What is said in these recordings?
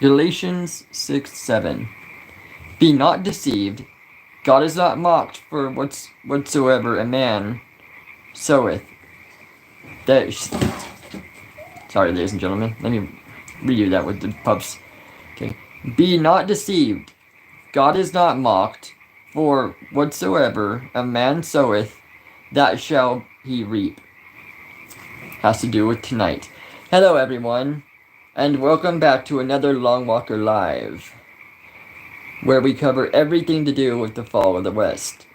Galatians 6:7. Be not deceived, God is not mocked, for whatsoever a man soweth. Sorry, ladies and gentlemen. Let me redo that with the pups. Okay. Be not deceived, God is not mocked, for whatsoever a man soweth, that shall he reap. Has to do with tonight. Hello, everyone, and welcome back to another Long Walker Live, where we cover everything to do with the fall of the West.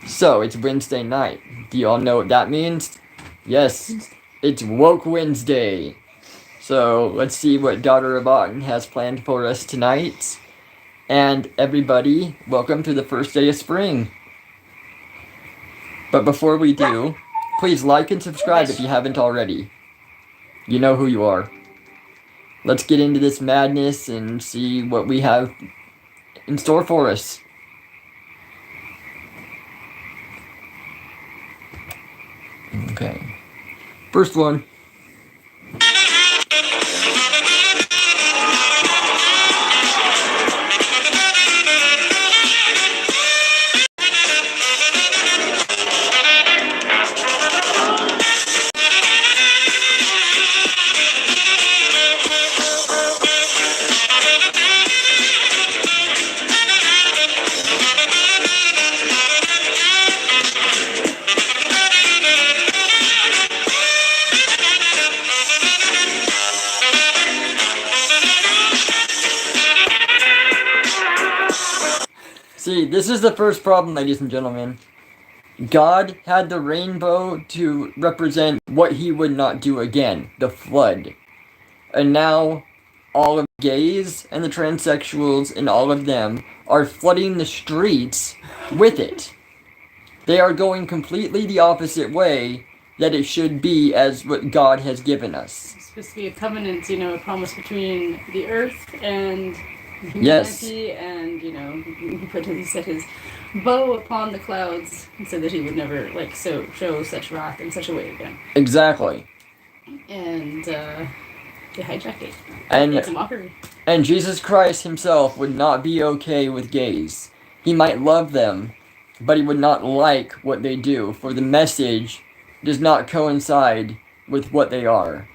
So, it's Wednesday night. Do you all know what that means? Yes, it's Woke Wednesday. So, let's see what Daughter Abatin has planned for us tonight. And everybody, welcome to the first day of spring. But before we do, please like and subscribe if you haven't already. You know who you are. Let's get into this madness and see what we have in store for us. Okay. First one. See, this is the first problem, ladies and gentlemen. God had the rainbow to represent what he would not do again, the flood. And now, all of the gays and the transsexuals and all of them are flooding the streets with it. They are going completely the opposite way that it should be as what God has given us. It's supposed to be a covenant, a promise between the earth and humanity, yes. And, he set his bow upon the clouds and said that he would never, show such wrath in such a way again. Exactly. And, they hijacked it. And it's a mockery. And Jesus Christ himself would not be okay with gays. He might love them, but he would not like what they do, for the message does not coincide with what they are.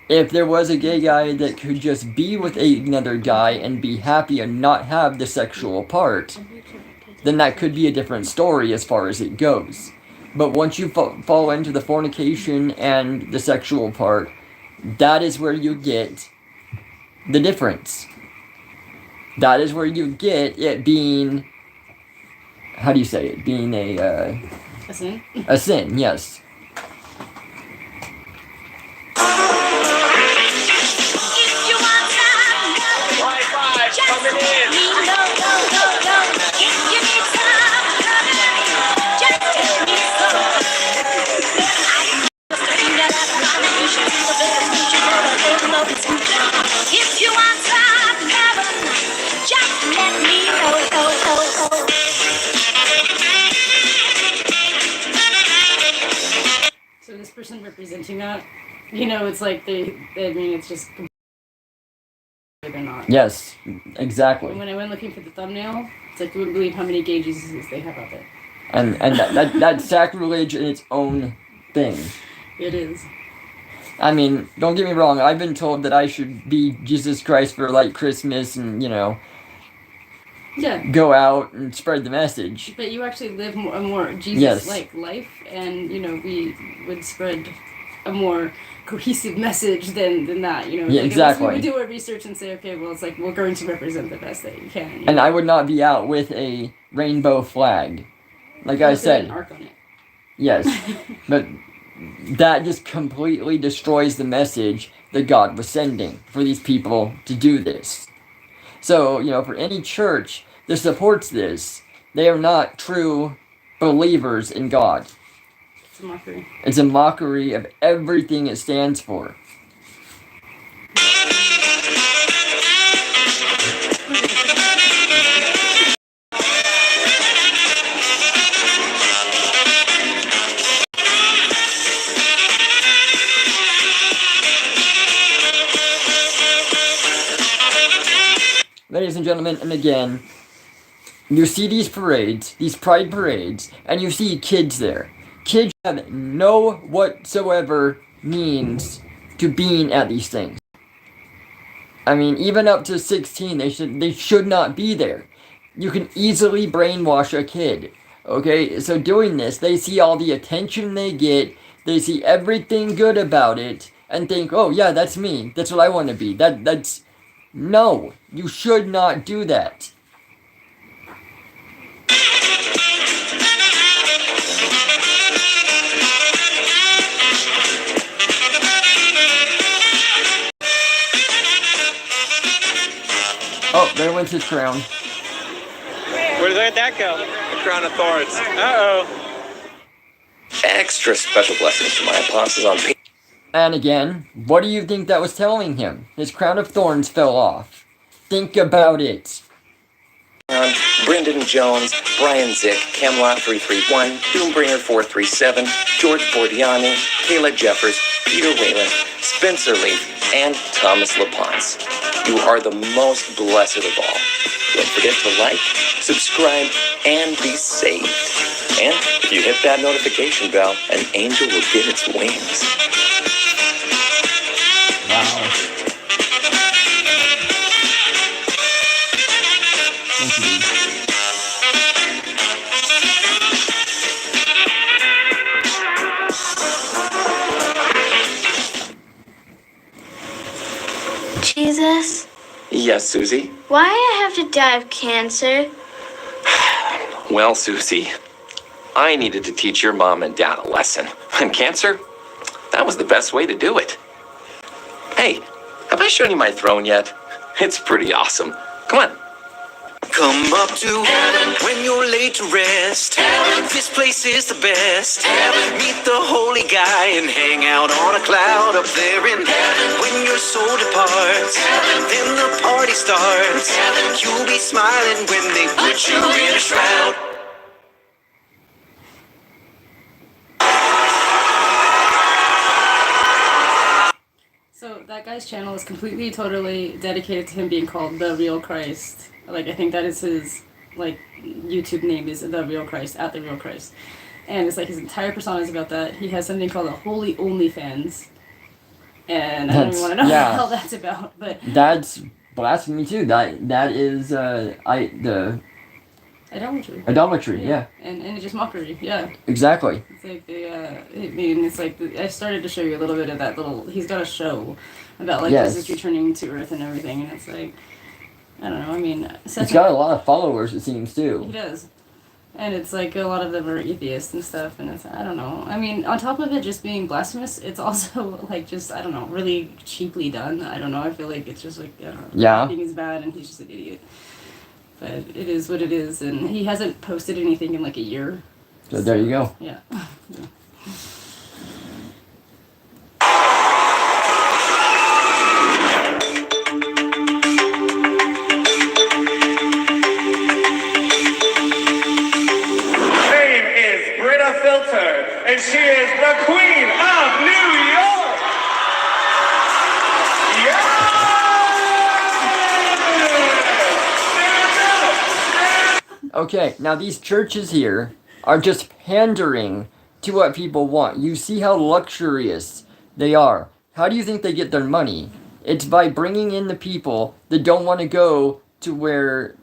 If there was a gay guy that could just be with another guy and be happy and not have the sexual part, then that could be a different story as far as it goes. But once you fall into the fornication and the sexual part, that is where you get the difference. That is where you get it being, how do you say it? Being a sin? A sin, yes. If you want some heaven, just let me know. So this person representing that, it's like it's just they're not. Yes, exactly. When I went looking for the thumbnail, it's like you wouldn't believe how many gay Jesuses they have out there. And that's sacrilege in its own thing. It is. I mean, don't get me wrong, I've been told that I should be Jesus Christ for Christmas and, go out and spread the message. But you actually live a more Jesus-like life, and, we would spread a more cohesive message than that, Yeah, exactly. We do our research and say, okay, well, it's like we're going to represent the best that you can. And I would not be out with a rainbow flag. Like I said. An arc on it. Yes. But that just completely destroys the message that God was sending for these people to do this. So, for any church that supports this, they are not true believers in God. It's a mockery. It's a mockery of everything it stands for. ladies and gentlemen, and again, you see these parades, these pride parades, and you see kids there. Kids have no whatsoever means to being at these things. I mean, even up to 16, they should not be there. You can easily brainwash a kid. Okay, so doing this, they see all the attention they get, they see everything good about it, and think, oh yeah, that's me. That's what I want to be. That's no, you should not do that. Oh, there went his crown. Where'd that go? The crown of thorns. Uh-oh. Extra special blessings to my apostles on Patreon. And again, what do you think that was telling him? His crown of thorns fell off. Think about it. Brendan Jones, Brian Zick, Camelot 331, Doombringer 437, George Bordiani, Kayla Jeffers, Peter Whalen, Spencer Leaf, and Thomas LaPonce. You are the most blessed of all. Don't forget to like, subscribe, and be saved. And if you hit that notification bell, an angel will get its wings. Wow. Thank you, dude. Jesus, Yes, Susie? why I have to die of cancer? Well, Susie, I needed to teach your mom and dad a lesson. And cancer, that was the best way to do it. Hey, have I shown you my throne yet? It's pretty awesome. Come on. Come up to heaven when you're laid to rest. Heaven. This place is the best. Heaven. Meet the holy guy and hang out on a cloud up there in heaven. When your soul departs, heaven. Then the party starts. Heaven. You'll be smiling when they put you in a shroud. So that guy's channel is completely, totally dedicated to him being called the Real Christ. Like, I think that is his, like, YouTube name is The Real Christ, at The Real Christ. And it's like his entire persona is about that. He has something called a Holy OnlyFans. And I don't even want to know what the hell that's about, but... That's blasphemy too. That is, the... Idolatry. Idolatry, yeah. And it's just mockery, yeah. Exactly. It's like I mean, it's like, I started to show you a little bit of that little, he's got a show about, like, Jesus returning to Earth and everything, and it's like... I don't know, I mean... He's got a lot of followers, it seems, too. He does. And it's like, a lot of them are atheists and stuff, and it's... I don't know. I mean, on top of it just being blasphemous, it's also, like, just, I don't know, really cheaply done. I don't know, I feel like it's just, like, I don't know. Yeah. Everything is bad, and he's just an idiot. But it is what it is, and he hasn't posted anything in, like, a year. So there you go. Yeah. Yeah. And she is the Queen of New York! Yeah! Okay, now these churches here are just pandering to what people want. You see how luxurious they are. How do you think they get their money? It's by bringing in the people that don't want to go to where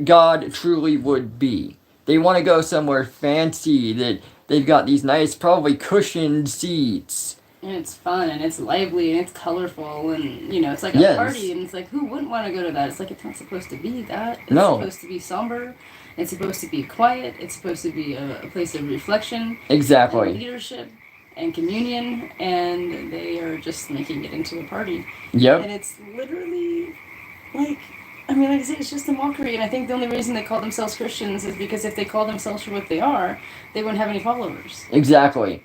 God truly would be. They want to go somewhere fancy that they've got these nice, probably cushioned seats. And it's fun, and it's lively, and it's colorful, and, you know, it's like a party, and it's like, who wouldn't want to go to that? It's like, it's not supposed to be that. It's supposed to be somber. It's supposed to be quiet. It's supposed to be a place of reflection. Exactly. And leadership and communion, and they are just making it into a party. Yep. And it's literally, like... I mean, like I said, it's just a mockery, and I think the only reason they call themselves Christians is because if they call themselves for what they are, they wouldn't have any followers. Exactly.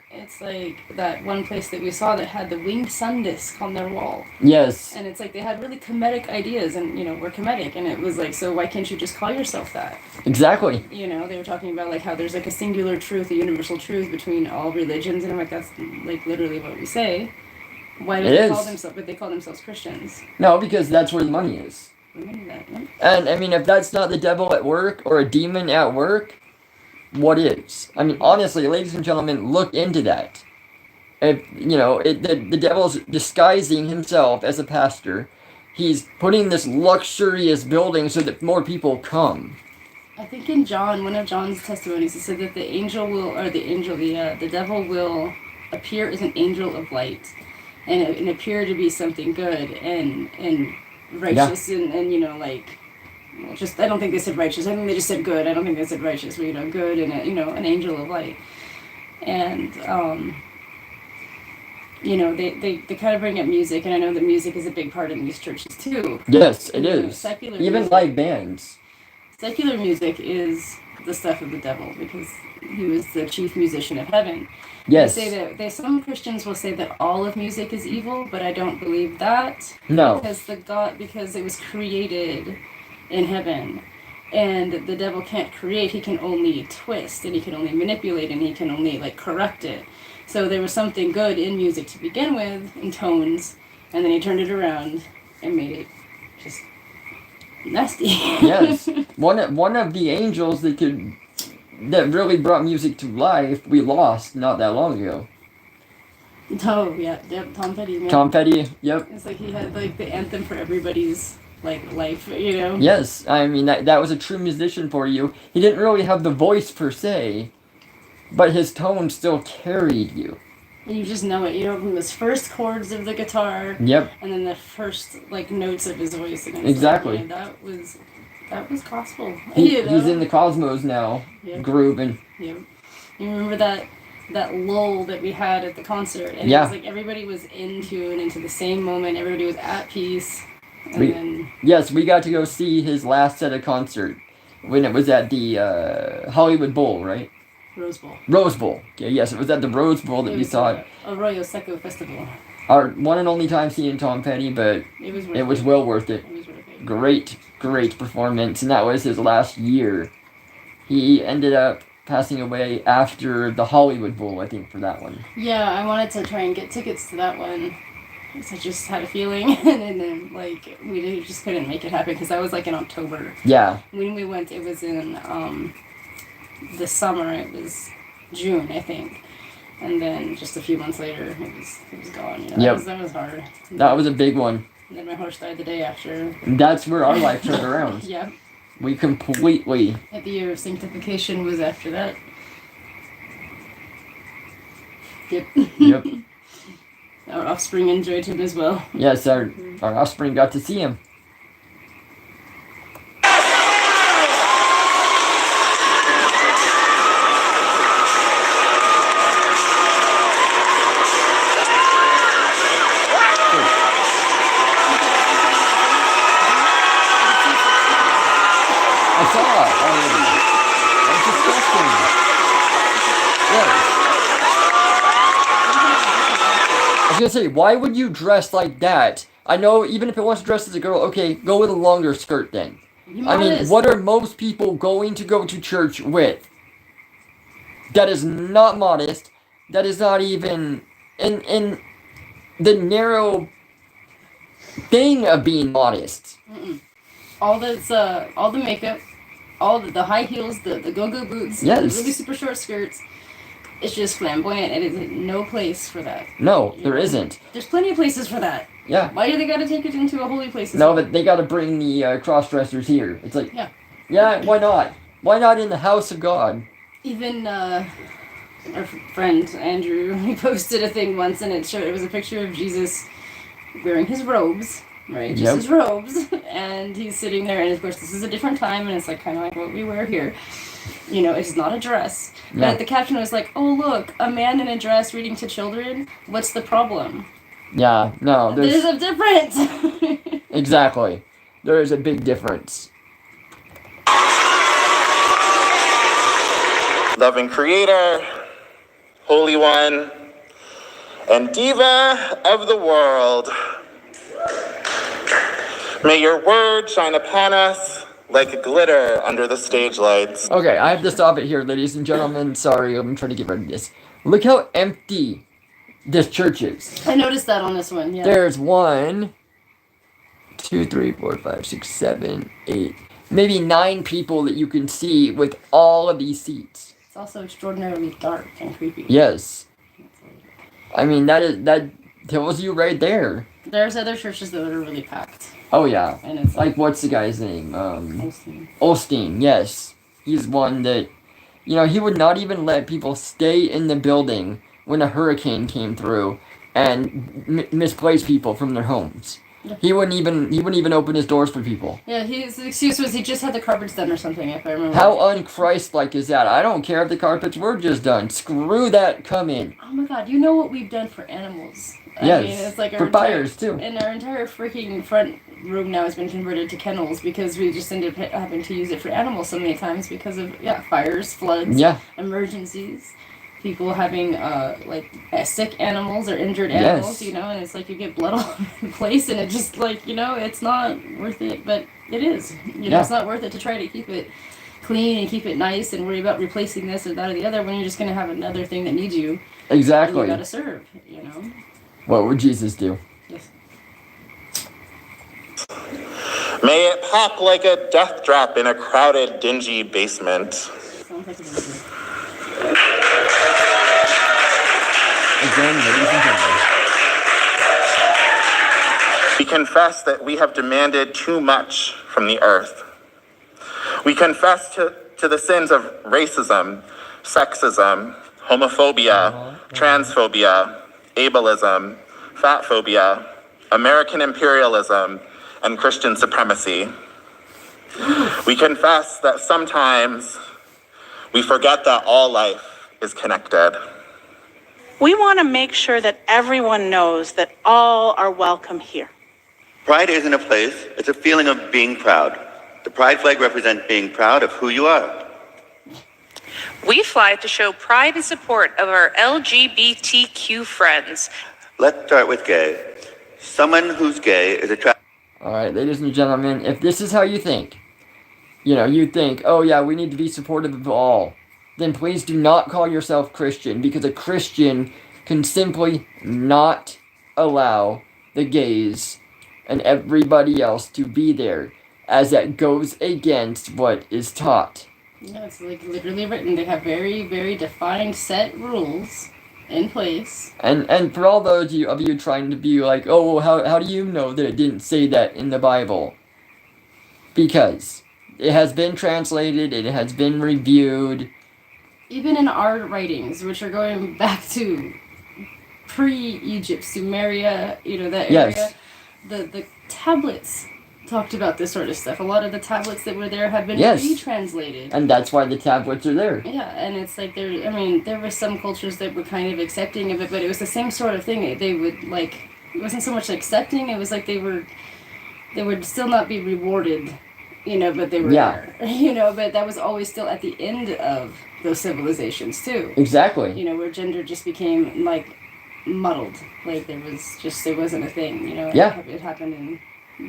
It's like that one place that we saw that had the winged sun disc on their wall. Yes. And it's like they had really comedic ideas, and, you know, we're comedic, and it was like, so why can't you just call yourself that? Exactly. You know, they were talking about, like, how there's, like, a singular truth, a universal truth between all religions, and I'm like, that's, like, literally what we say. Why do they call themselves, but they call themselves Christians? No, because that's where the money is. And I mean, if that's not the devil at work or a demon at work, what is? I mean, honestly, ladies and gentlemen, look into that. If the devil's disguising himself as a pastor, he's putting this luxurious building so that more people come. I think in John, one of John's testimonies, it said that the devil will appear as an angel of light, and appear to be something good and righteous and just, I don't think they said righteous. I think they just said good. I don't think they said righteous, but good and an angel of light, and they kind of bring up music, and I know that music is a big part in these churches too. Yes, it is. Secular even music. live bands. Secular music is the stuff of the devil because he was the chief musician of heaven. Yes. They say that some Christians will say that all of music is evil, but I don't believe that. No. Because it was created in heaven, and the devil can't create. He can only twist, and he can only manipulate, and he can only correct it. So there was something good in music to begin with, in tones, and then he turned it around and made it just nasty. Yes. One of the angels that really brought music to life, we lost not that long ago. Oh, yeah, yep, Tom Petty. Man. Tom Petty, yep. It's like he had the anthem for everybody's life, Yes, I mean that was a true musician for you. He didn't really have the voice per se, but his tone still carried you. And you just know it, from his first chords of the guitar. Yep. And then the first notes of his voice. And exactly. That was gospel. He's in the Cosmos now, yep. grooving. Yep. You remember that lull that we had at the concert, and yeah. It was everybody was in tune, into the same moment. Everybody was at peace. And yes, we got to go see his last set of concert when it was at the Hollywood Bowl, right? Rose Bowl. Rose Bowl. Yeah, yes, it was at the Rose Bowl that we saw it. Arroyo Seco Festival. Our one and only time seeing Tom Petty, but it was well worth it. It was worth it. Great performance, and that was his last year. He ended up passing away after the Hollywood Bowl, I think, for that one. Yeah, I wanted to try and get tickets to that one. I just had a feeling, and then we just couldn't make it happen because that was in October. Yeah. When we went, it was in the summer. It was June, I think, and then just a few months later, it was gone. Yep. That was hard. That was a big one. And then my horse died the day after. And that's where our life turned around. Yeah. We completely. At the year of sanctification was after that. Yep. Yep. Our offspring enjoyed him as well. Yes, our offspring got to see him. I saw it already. That's disgusting. Yes. I was gonna say, why would you dress like that? I know, even if it wants to dress as a girl, okay, go with a longer skirt then. I mean, what are most people going to go to church with? That is not modest. That is not even in the narrow thing of being modest. Mm-mm. All the makeup, all the high heels, the go-go boots, yes. The really super short skirts. It's just flamboyant. It is no place for that. No, there isn't. There's plenty of places for that. Yeah. Why do they gotta take it into a holy place? No, but they gotta bring the cross-dressers here. It's like, yeah, why not? Why not in the house of God? Even our friend Andrew, he posted a thing once, and it was a picture of Jesus wearing his robes. Right, just his robes, and he's sitting there, and of course this is a different time, and it's kind of like what we wear here. It's not a dress. Yeah. But the caption was like, "Oh look, a man in a dress reading to children. What's the problem?" Yeah, no, there's a difference. Exactly, there is a big difference. Loving Creator, Holy One, and Diva of the world. May your word shine upon us like glitter under the stage lights. Okay, I have to stop it here, ladies and gentlemen. Sorry, I'm trying to get rid of this. Look how empty this church is. I noticed that on this one, yeah. There's 1, 2, 3, 4, 5, 6, 7, 8, maybe 9 people that you can see with all of these seats. It's also extraordinarily dark and creepy. Yes. I mean, that tells you right there. There's other churches that are really packed. Oh yeah. And it's like what's the guy's name? Osteen. Osteen, yes. He's one that, he would not even let people stay in the building when a hurricane came through and misplace people from their homes. Yeah. He wouldn't even open his doors for people. Yeah, his excuse was he just had the carpets done or something, if I remember. How un-Christ-like is that? I don't care if the carpets were just done. Screw that, come in. Oh my god, you know what we've done for animals. Yes, I mean, it's like for buyers too. And our entire freaking front room now has been converted to kennels because we just ended up having to use it for animals so many times because of, fires, floods, emergencies. People having sick animals or injured animals, and it's like you get blood all over the place and it just it's not worth it, but it is. It's not worth it to try to keep it clean and keep it nice and worry about replacing this or that or the other when you're just going to have another thing that needs you. Exactly. You got to serve, What would Jesus do? Yes. May it pop like a death drop in a crowded, dingy basement. Sounds like a Again, ladies and gentlemen. We confess that we have demanded too much from the earth. We confess to the sins of racism, sexism, homophobia, transphobia, ableism, fatphobia, American imperialism, and Christian supremacy. We confess that sometimes we forget that all life is connected. We want to make sure that everyone knows that all are welcome here. Pride isn't a place, it's a feeling of being proud. The pride flag represents being proud of who you are. We fly to show pride and support of our LGBTQ friends. Let's start with gay. Someone who's gay is attracted. Alright, ladies and gentlemen, if this is how you think, you think, oh yeah, we need to be supportive of all, then please do not call yourself Christian, because a Christian can simply not allow the gays and everybody else to be there, as that goes against what is taught. Yeah, it's literally written. They have very, very defined set rules in place. And for all those of you trying to be like, oh, well, how do you know that it didn't say that in the Bible? Because it has been translated, it has been reviewed. Even in our writings, which are going back to pre-Egypt, Sumeria, that area, yes. the tablets talked about this sort of stuff. A lot of the tablets that were there have been retranslated. And that's why the tablets are there. Yeah, and it's like there were some cultures that were kind of accepting of it, but it was the same sort of thing. They would it wasn't so much accepting, it was like they would still not be rewarded, but they were there. But that was always still at the end of those civilizations too. Exactly. Where gender just became muddled. It wasn't a thing, It happened in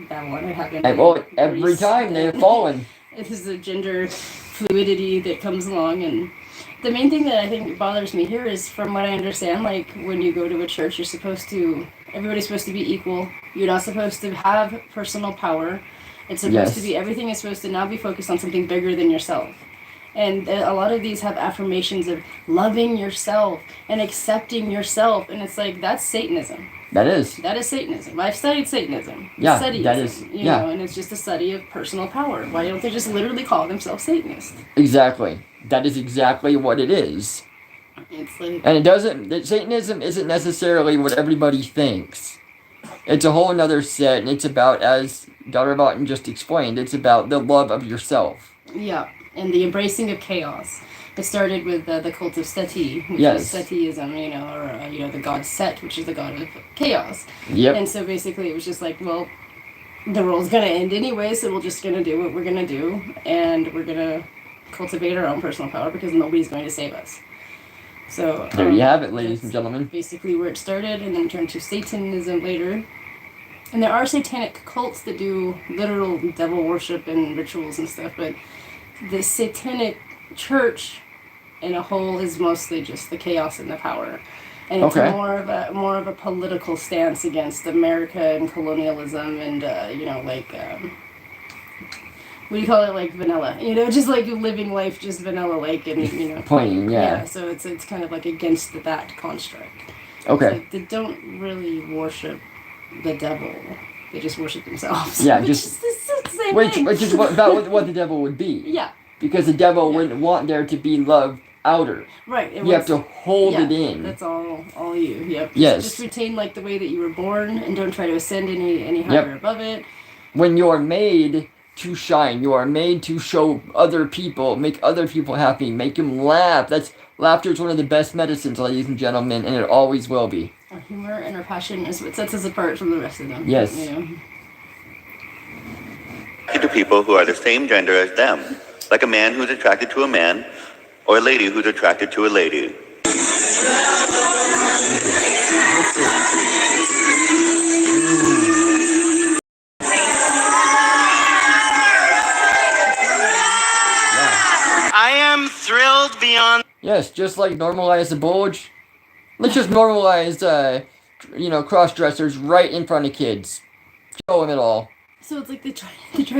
Babylon, it happened in every Greece. time they have fallen. It is the gender fluidity that comes along, and the main thing that I think bothers me here is, from what I understand, when you go to a church, everybody's supposed to be equal. You're not supposed to have personal power. It's supposed to be, everything is supposed to now be focused on something bigger than yourself. And a lot of these have affirmations of loving yourself and accepting yourself, and it's like, that's Satanism. That is Satanism. I've studied Satanism. Yeah, Studies, that is. And it's just a study of personal power. Why don't they just literally call themselves Satanists? Exactly. That is exactly what it is. It's like, and Satanism isn't necessarily what everybody thinks. It's a whole another set, and it's about, as Dr. Boughton just explained, it's about the love of yourself. Yeah, and the embracing of chaos. It started with the cult of Seti, which is Setiism, or the god Set, which is the god of chaos. Yep. And so basically it was just like, well, the world's going to end anyway, so we're just going to do what we're going to do, and we're going to cultivate our own personal power because nobody's going to save us. So there you have it, ladies and gentlemen. Basically where it started, and then turned to Satanism later. And there are satanic cults that do literal devil worship and rituals and stuff, but the satanic church in a whole is mostly just the chaos and the power. and it's Okay. more of a political stance against America and colonialism and what do you call it, like vanilla, just like living life just vanilla like, and Plain, yeah. so it's kind of like against that construct. Okay. It's like they don't really worship the devil, they just worship themselves. Yeah, which just is the same which thing. which is what the devil would be. Yeah. Because the devil wouldn't want there to be love outer. Right. You have to hold it in. That's all you. Yep. Yes. Just retain like the way that you were born, and don't try to ascend any higher above it. When you're made to shine, you are made to show other people, make other people happy, make them laugh. Laughter is one of the best medicines, ladies and gentlemen, and it always will be. Our humor and our passion is what sets us apart from the rest of them. Yes. To people who are the same gender as them, like a man who's attracted to a man, or a lady who's attracted to a lady. I am thrilled beyond. Yes, just like normalize the bulge. Let's just normalize, cross-dressers right in front of kids. Show them it all. So it's like they try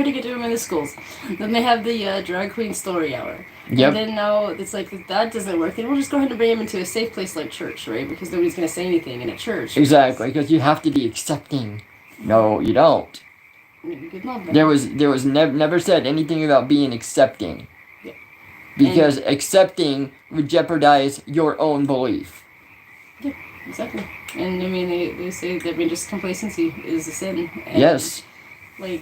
to get to them in the schools. Then they have the drag queen story hour. Yep. And then now it's like that doesn't work. Then we'll just go ahead and bring them into a safe place like church, right? Because nobody's going to say anything in a church. Exactly, because you have to be accepting. No, you don't. Good love them. There was never said anything about being accepting. Yeah. Because accepting would jeopardize your own belief. Yeah, exactly. And I mean, they say that just complacency is a sin. And Yes. Like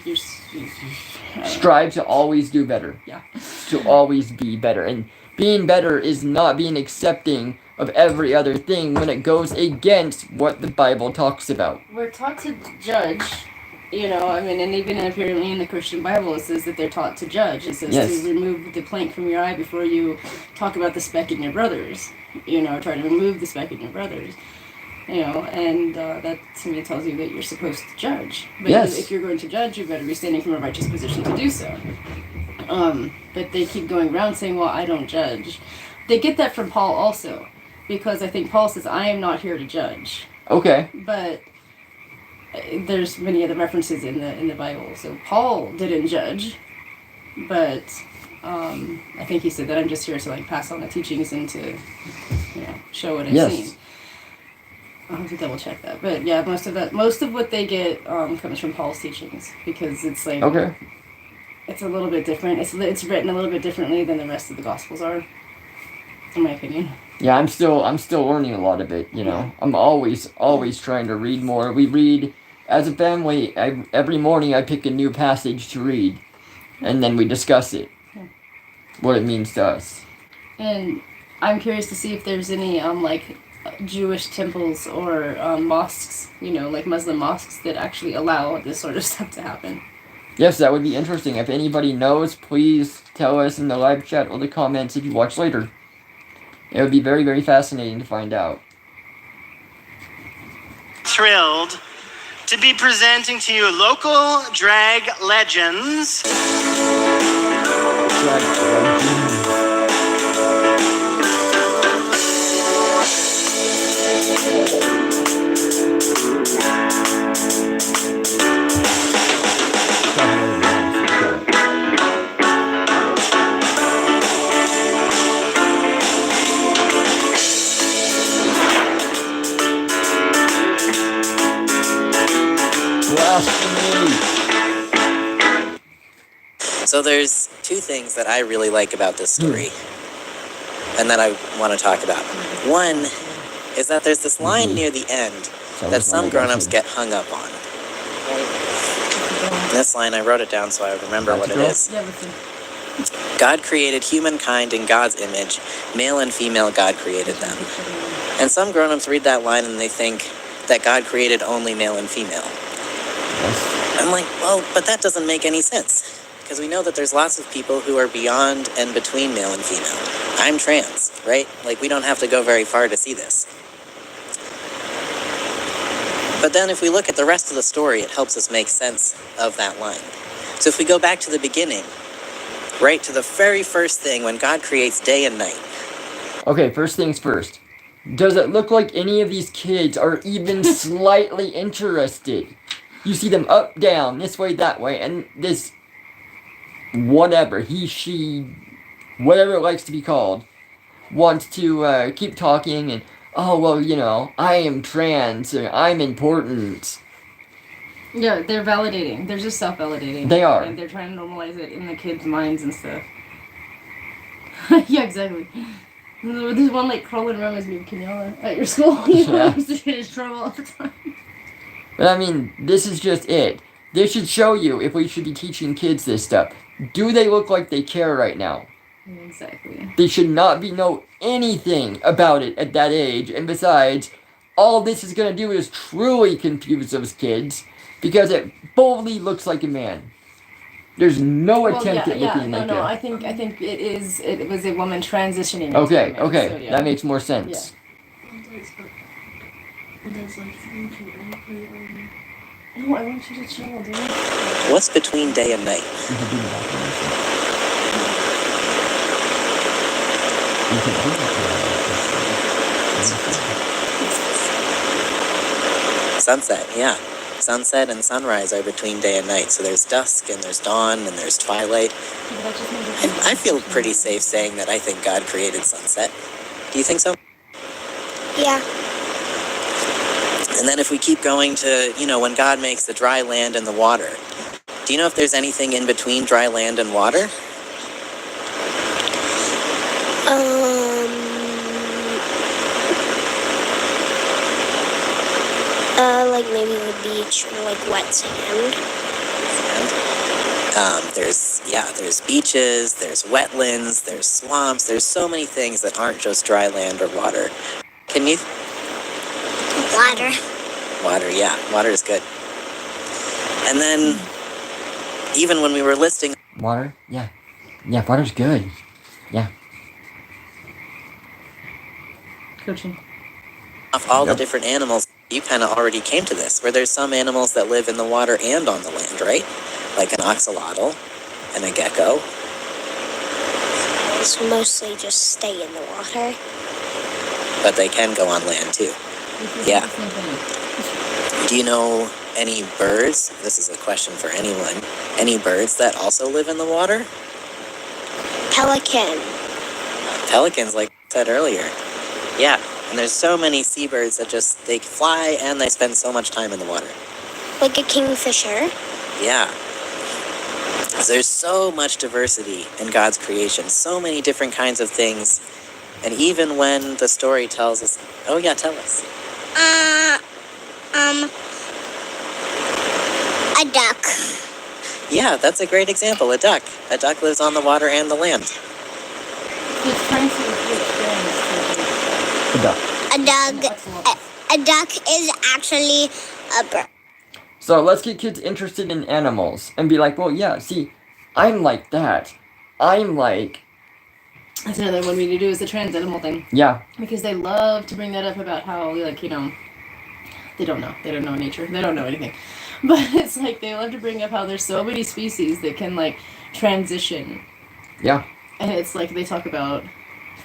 Strive to always do better. Yeah. To always be better. And being better is not being accepting of every other thing when it goes against what the Bible talks about. We're taught to judge, and even apparently in the Christian Bible it says that they're taught to judge. It says to remove the plank from your eye before you talk about the speck in your brother's. Try to remove the speck in your brother's. And that to me tells you that you're supposed to judge. But if you're going to judge, you better be standing from a righteous position to do so. But they keep going around saying, well, I don't judge. They get that from Paul also, because I think Paul says, I am not here to judge. Okay. But there's many other references in the Bible. So Paul didn't judge, but I think he said that I'm just here to pass on the teachings and to show what I've seen. I'll have to double check that, but yeah, most of what they get comes from Paul's teachings, because it's like it's a little bit different. It's written a little bit differently than the rest of the Gospels are, in my opinion. Yeah, I'm still learning a lot of it. I'm always trying to read more. We read as a family. Every morning I pick a new passage to read, and then we discuss it, what it means to us. And I'm curious to see if there's any Jewish temples or mosques, like Muslim mosques, that actually allow this sort of stuff to happen. Yes, that would be interesting. If anybody knows, please tell us in the live chat or the comments if you watch later. It would be very, very fascinating to find out. Thrilled to be presenting to you local drag legends. So there's two things that I really like about this story, and that I want to talk about. One is that there's this line near the end that some grown-ups get hung up on. This line, I wrote it down so I would remember what it is. God created humankind in God's image. Male and female, God created them. And some grown-ups read that line and they think that God created only male and female. I'm like, well, but that doesn't make any sense. Because we know that there's lots of people who are beyond and between male and female. I'm trans, right? We don't have to go very far to see this. But then if we look at the rest of the story, it helps us make sense of that line. So if we go back to the beginning, right to the very first thing when God creates day and night. Okay, first things first. Does it look like any of these kids are even slightly interested? You see them up, down, this way, that way, and this whatever, he, she, whatever it likes to be called, wants to keep talking and, oh, well, you know, I am trans, or I'm important. Yeah, they're validating. They're just self-validating. They are. And they're trying to normalize it in the kids' minds and stuff. Yeah, exactly. There's one like crawling around as me, Kenyatta, at your school. You know, used to get in trouble all the time. But I mean, this is just it. This should show you if we should be teaching kids this stuff. Do they look like they care right now? Exactly. They should not know anything about it at that age. And besides, all this is going to do is truly confuse those kids because it boldly looks like a man. There's no attempt at looking like no, a... I think it was a woman transitioning into Okay, a man, okay, so, yeah. that makes more sense. No, I want you to chill, dude. What's between day and night? Sunset, yeah. Sunset and sunrise are between day and night. So there's dusk and there's dawn and there's twilight. I feel pretty safe saying that I think God created sunset. Do you think so? Yeah. And then if we keep going to, you know, when God makes the dry land and the water, do you know if there's anything in between dry land and water? Like maybe the beach or like wet sand. There's beaches, there's wetlands, there's swamps, there's so many things that aren't just dry land or water. Can you? Water. Water, yeah. Water is good. And then, even when we were listing... Water? Yeah. Yeah, water's good. Yeah. Coaching. Off all the different animals, you kind of already came to this, where there's some animals that live in the water and on the land, right? Like an axolotl and a gecko. Those mostly just stay in the water. But they can go on land too. Yeah. Do you know any birds? This is a question for anyone. Any birds that also live in the water? Pelican. Pelicans, like I said earlier. Yeah. And there's so many seabirds that they fly and they spend so much time in the water. Like a kingfisher. Yeah. So there's so much diversity in God's creation, so many different kinds of things. And even when the story tells us, oh yeah, tell us. A duck. Yeah, that's a great example, a duck. A duck lives on the water and the land. A duck is actually a bird. So let's get kids interested in animals and be like, well, yeah, see, I'm like that. I'm like... That's another one we need to do is the trans animal thing. Yeah. Because they love to bring that up about how, like, you know, they don't know. They don't know nature. They don't know anything. But it's like they love to bring up how there's so many species that can, like, transition. Yeah. And it's like they talk about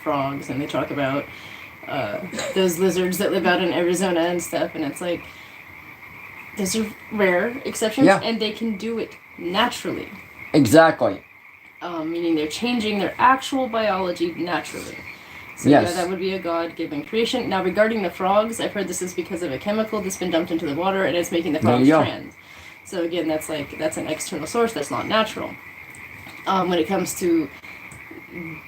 frogs and they talk about those lizards that live out in Arizona and stuff. And it's like, those are rare exceptions, and they can do it naturally. Exactly. Meaning they're changing their actual biology naturally. So yes. Yeah, that would be a God-given creation. Now, regarding the frogs, I've heard this is because of a chemical that's been dumped into the water, and it's making the frogs trans. So again, that's an external source that's not natural. When it comes to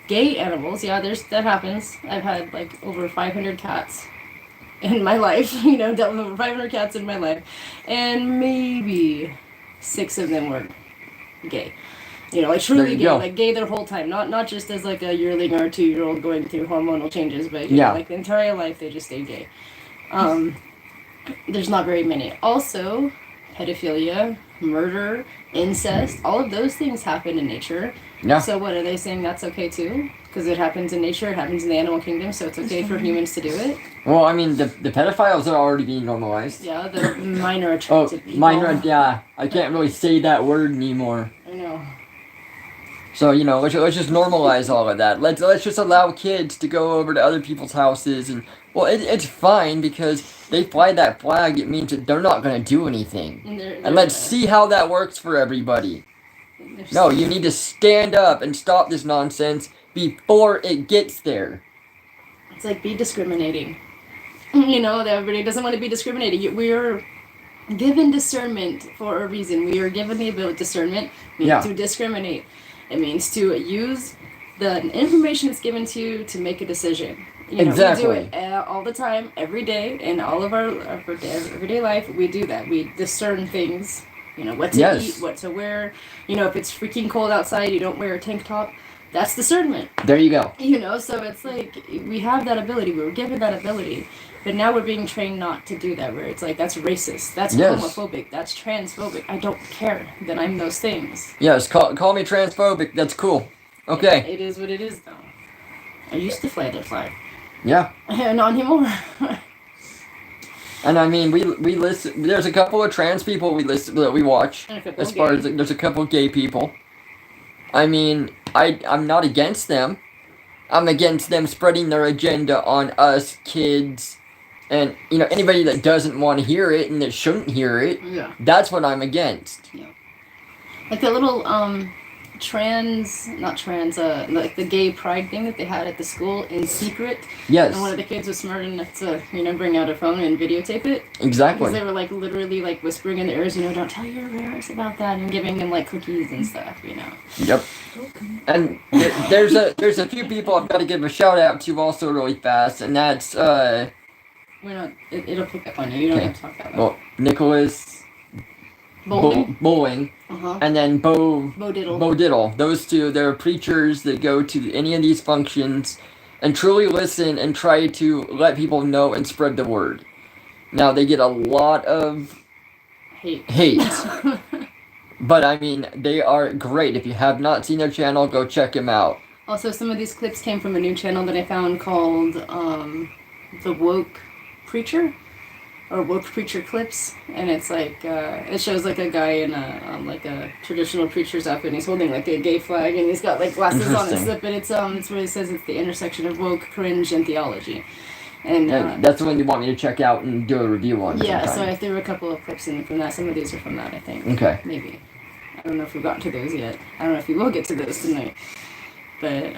gay animals, yeah, that happens. I've had like over 500 cats in my life, you know, dealt with over 500 cats in my life, and maybe 6 of them were gay. You know, like truly gay, like gay their whole time, not just as like a yearling or a 2-year-old going through hormonal changes, but you know, like the entire life they just stayed gay. There's not very many. Also, pedophilia, murder, incest, all of those things happen in nature. Yeah. So what, are they saying that's okay too? Because it happens in nature, it happens in the animal kingdom, so it's okay for humans to do it? Well, I mean, the pedophiles are already being normalized. Yeah, the minor attracted people. Minor, yeah. I can't really say that word anymore. I know. So, you know, let's just normalize all of that. Let's just allow kids to go over to other people's houses and Well, it's fine because they fly that flag. It means that they're not going to do anything. And let's see how that works for everybody. No, you need to stand up and stop this nonsense before it gets there. It's like, be discriminating. You know, everybody doesn't want to be discriminated. We are given discernment for a reason. We are given the ability discernment means to discriminate. It means to use the information that's given to you to make a decision. You know, Exactly. We do it all the time, every day, in all of our everyday life. We do that. We discern things. You know, what to eat, what to wear. You know, if it's freaking cold outside, you don't wear a tank top. That's discernment. There you go. You know, so it's like we have that ability. We were given that ability. But now we're being trained not to do that, where it's like, that's racist, that's homophobic, that's transphobic. I don't care that I'm those things. Yes, call me transphobic, that's cool. Okay. It is what it is, though. I used to fly that flag. Yeah. Not anymore. And I mean, we listen, there's a couple of trans people that we watch, as far as, there's a couple of gay people. I mean, I'm not against them. I'm against them spreading their agenda on us kids. And, you know, anybody that doesn't want to hear it and that shouldn't hear it, that's what I'm against. Yeah. Like the little, like the gay pride thing that they had at the school in secret. Yes. And one of the kids was smart enough to, you know, bring out a phone and videotape it. Exactly. Because they were, like, literally, like, whispering in their ears, you know, don't tell your parents about that, and giving them, like, cookies and stuff, you know. Yep. And there's a few people I've got to give a shout out to also really fast, and that's, It'll pick up on you. You don't have to talk that much. Well, Nicholas Bowling, and then Bo Diddle. Those two, they're preachers that go to any of these functions and truly listen and try to let people know and spread the word. Now, they get a lot of hate. But, I mean, they are great. If you have not seen their channel, go check them out. Also, some of these clips came from a new channel that I found called The Woke Preacher, or Woke Preacher Clips, and it's like it shows like a guy in a like a traditional preacher's outfit, and he's holding like a gay flag, and he's got like glasses on and stuff, and it's where it says it's the intersection of woke, cringe, and theology, and that's the one you want me to check out and do a review on. Yeah, sometime. so I threw a couple of clips in from that. Some of these are from that, I think. Okay. Maybe. I don't know if we've gotten to those yet. I don't know if we will get to those tonight, but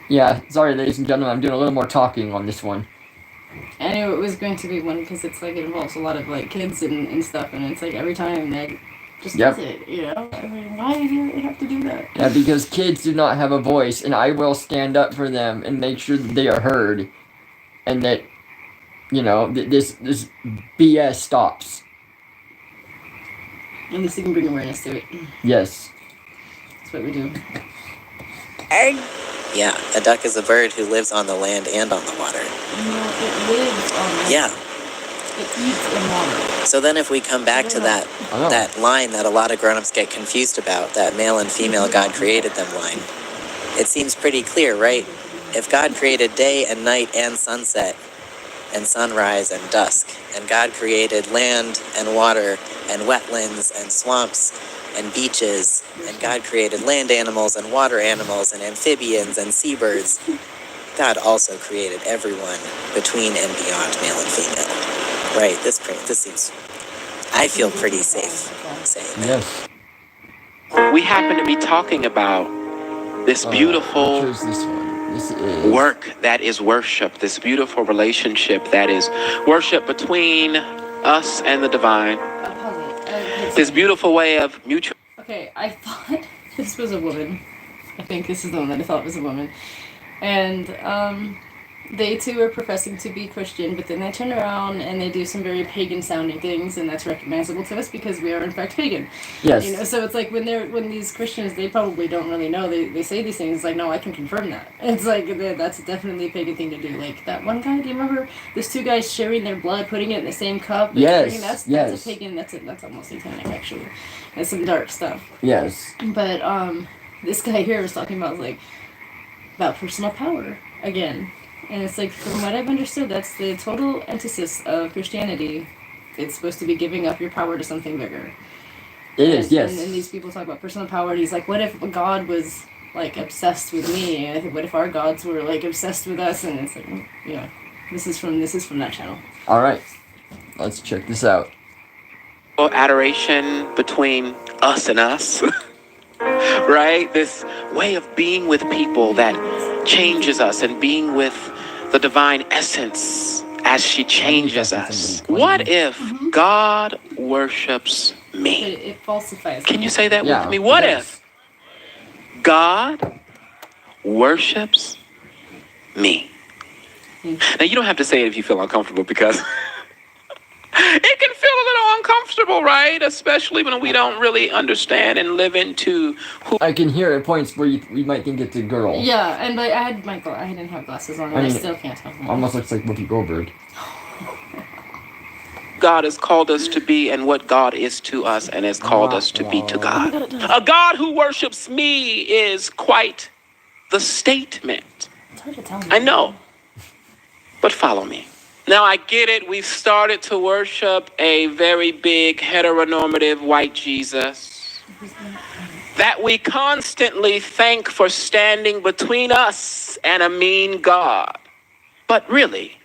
yeah, sorry, ladies and gentlemen, I'm doing a little more talking on this one. I knew it was going to be one because it's like it involves a lot of like kids and stuff, and it's like every time they just does it, you know? I mean, why do you have to do that? Yeah, because kids do not have a voice, and I will stand up for them and make sure that they are heard, and that, you know, this BS stops. At least you can bring awareness to it. Yes. That's what we do. Yeah, a duck is a bird who lives on the land and on the water. No, it lives on the Yeah. It eats in water. So then if we come back to that line that a lot of grown-ups get confused about, that male and female God created them line, it seems pretty clear, right? If God created day and night and sunset and sunrise and dusk, and God created land and water and wetlands and swamps and beaches, and God created land animals and water animals and amphibians and seabirds, God also created everyone between and beyond male and female. Right, this seems, I feel pretty safe saying that. Yes. We happen to be talking about this beautiful work that is worship, this beautiful relationship that is worship between us and the divine. This beautiful way of mutual... Okay, I thought this was a woman. I think this is the one that I thought was a woman. And they too are professing to be Christian, but then they turn around and they do some very pagan-sounding things, and that's recognizable to us because we are in fact pagan. Yes. You know, so it's like when these Christians, they probably don't really know. They say these things like, no, I can confirm that. It's like that's definitely a pagan thing to do. Like that one guy, do you remember? There's two guys sharing their blood, putting it in the same cup. Yes. That's a pagan. That's almost satanic actually. That's some dark stuff. Yes. But this guy here was talking about about personal power again. And it's like, from what I've understood, that's the total antithesis of Christianity. It's supposed to be giving up your power to something bigger. It is, yes. And these people talk about personal power, and he's like, what if God was, like, obsessed with me? And what if our gods were, like, obsessed with us? And it's like, yeah. This is from that channel. All right, let's check this out. Adoration between us and us. Right? This way of being with people that changes us and being with the divine essence as she changes us. What if God worships me? It falsifies. Can you say that Yeah, with me? What yes. if God worships me? Now, you don't have to say it if you feel uncomfortable, because it can feel a little uncomfortable, right? Especially when we don't really understand and live into who. I can hear at points where you might think it's a girl. Yeah, and like I didn't have glasses on, and I still can't tell. Almost looks like Whoopi Goldberg. God has called us to be and what God is to us and has called us to be to God. A God who worships me is quite the statement. It's hard to tell. I know, but follow me. Now, I get it. We've started to worship a very big heteronormative white Jesus that we constantly thank for standing between us and a mean God. But really,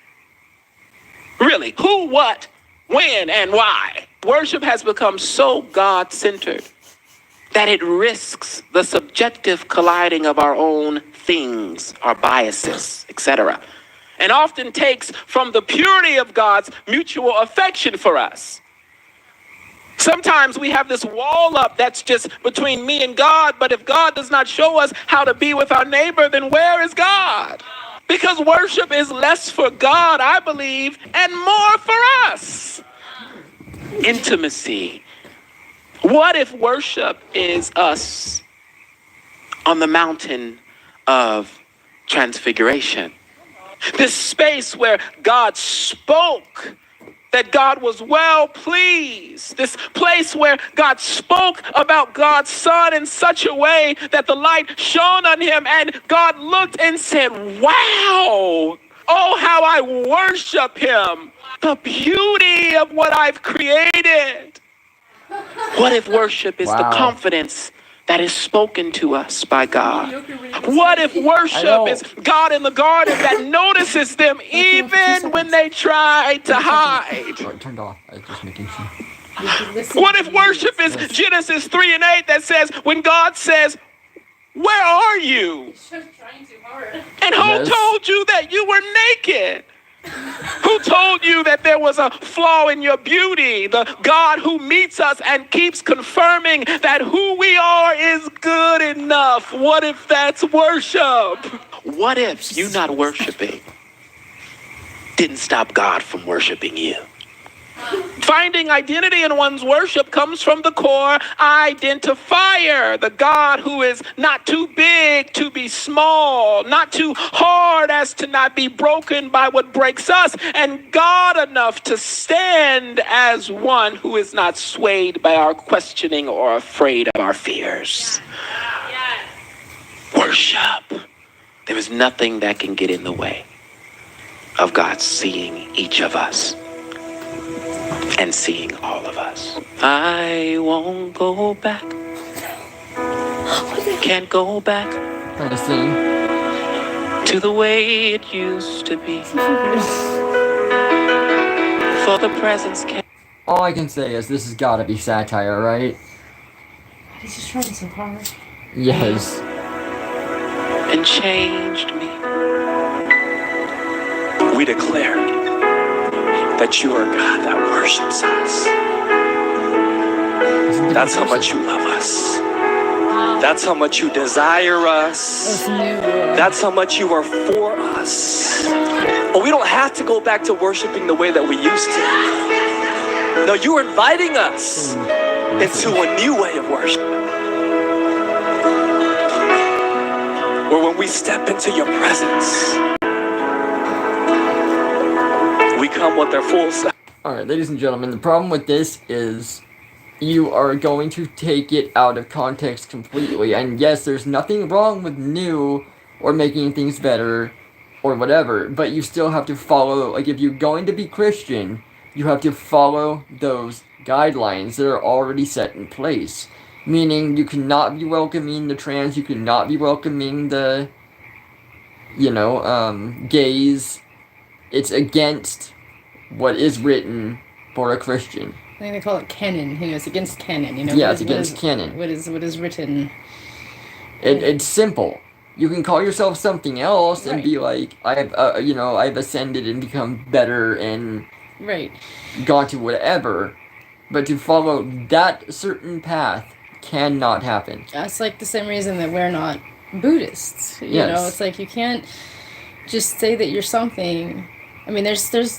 who, what, when, and why? Worship has become so God-centered that it risks the subjective colliding of our own things, our biases, etc., and often takes from the purity of God's mutual affection for us. Sometimes we have this wall up that's just between me and God, but if God does not show us how to be with our neighbor, then where is God? Because worship is less for God, I believe, and more for us. Intimacy. What if worship is us on the mountain of transfiguration? This space where God spoke, that God was well pleased. This place where God spoke about God's Son in such a way that the light shone on him and God looked and said, wow, oh, how I worship him. The beauty of what I've created. What if worship is the confidence that is spoken to us by God? What if worship is God in the garden that notices them even when they try to hide? Turned off. I was just making sure. What if worship is Genesis 3:8 that says, when God says, where are you? And who told you that you were naked? Who told you that there was a flaw in your beauty? The God who meets us and keeps confirming that who we are is good enough. What if that's worship? What if you not worshiping didn't stop God from worshiping you? Finding identity in one's worship comes from the core identifier, the God who is not too big to be small, not too hard as to not be broken by what breaks us, and God enough to stand as one who is not swayed by our questioning or afraid of our fears. Worship. There is nothing that can get in the way of God seeing each of us and seeing all of us. I won't go back. Can't go back to the way it used to be. For the presence can. All I can say is this has got to be satire, right? He's just trying so hard. Yes. And changed me. We declare that you are God that worships us. That's how much you love us. That's how much you desire us. That's how much you are for us. But we don't have to go back to worshiping the way that we used to. No, you are inviting us into a new way of worship. Where when we step into your presence, we come with their full self. Alright, ladies and gentlemen, the problem with this is you are going to take it out of context completely. And yes, there's nothing wrong with new or making things better or whatever, but you still have to follow, like if you're going to be Christian, you have to follow those guidelines that are already set in place. Meaning you cannot be welcoming the trans, you cannot be welcoming the, gays, it's against what is written for a Christian. I think they call it canon. It's against canon. Yeah, it's against canon. What is written. It's simple. You can call yourself something else and be like, I've ascended and become better and gone to whatever, but to follow that certain path cannot happen. That's like the same reason that we're not Buddhists. You know, it's like you can't just say that you're something. I mean, there's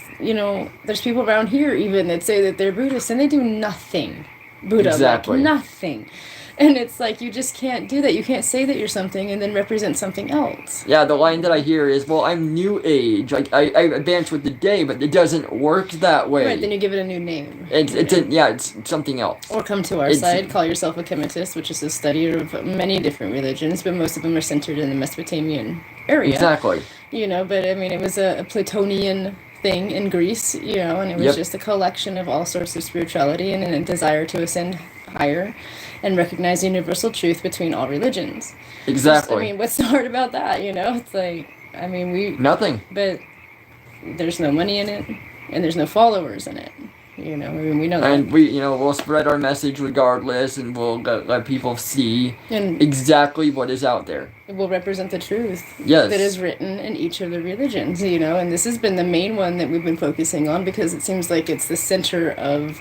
people around here even that say that they're Buddhists and they do nothing. Buddha, like nothing. And it's like, you just can't do that. You can't say that you're something and then represent something else. Yeah, the line that I hear is, well, I'm New Age. Like, I advance with the day, but it doesn't work that way. Right, then you give it a new name. It's something else. Or come to our side, call yourself a chemitist, which is a study of many different religions, but most of them are centered in the Mesopotamian area. Exactly. But I mean, it was a Platonian thing in Greece, and it was just a collection of all sorts of spirituality and a desire to ascend higher and recognize universal truth between all religions. Exactly. What's so hard about that, It's like, nothing. But there's no money in it, and there's no followers in it. We know that. And we'll spread our message regardless, and we'll let people see exactly what is out there. It will represent the truth that is written in each of the religions, and this has been the main one that we've been focusing on because it seems like it's the center of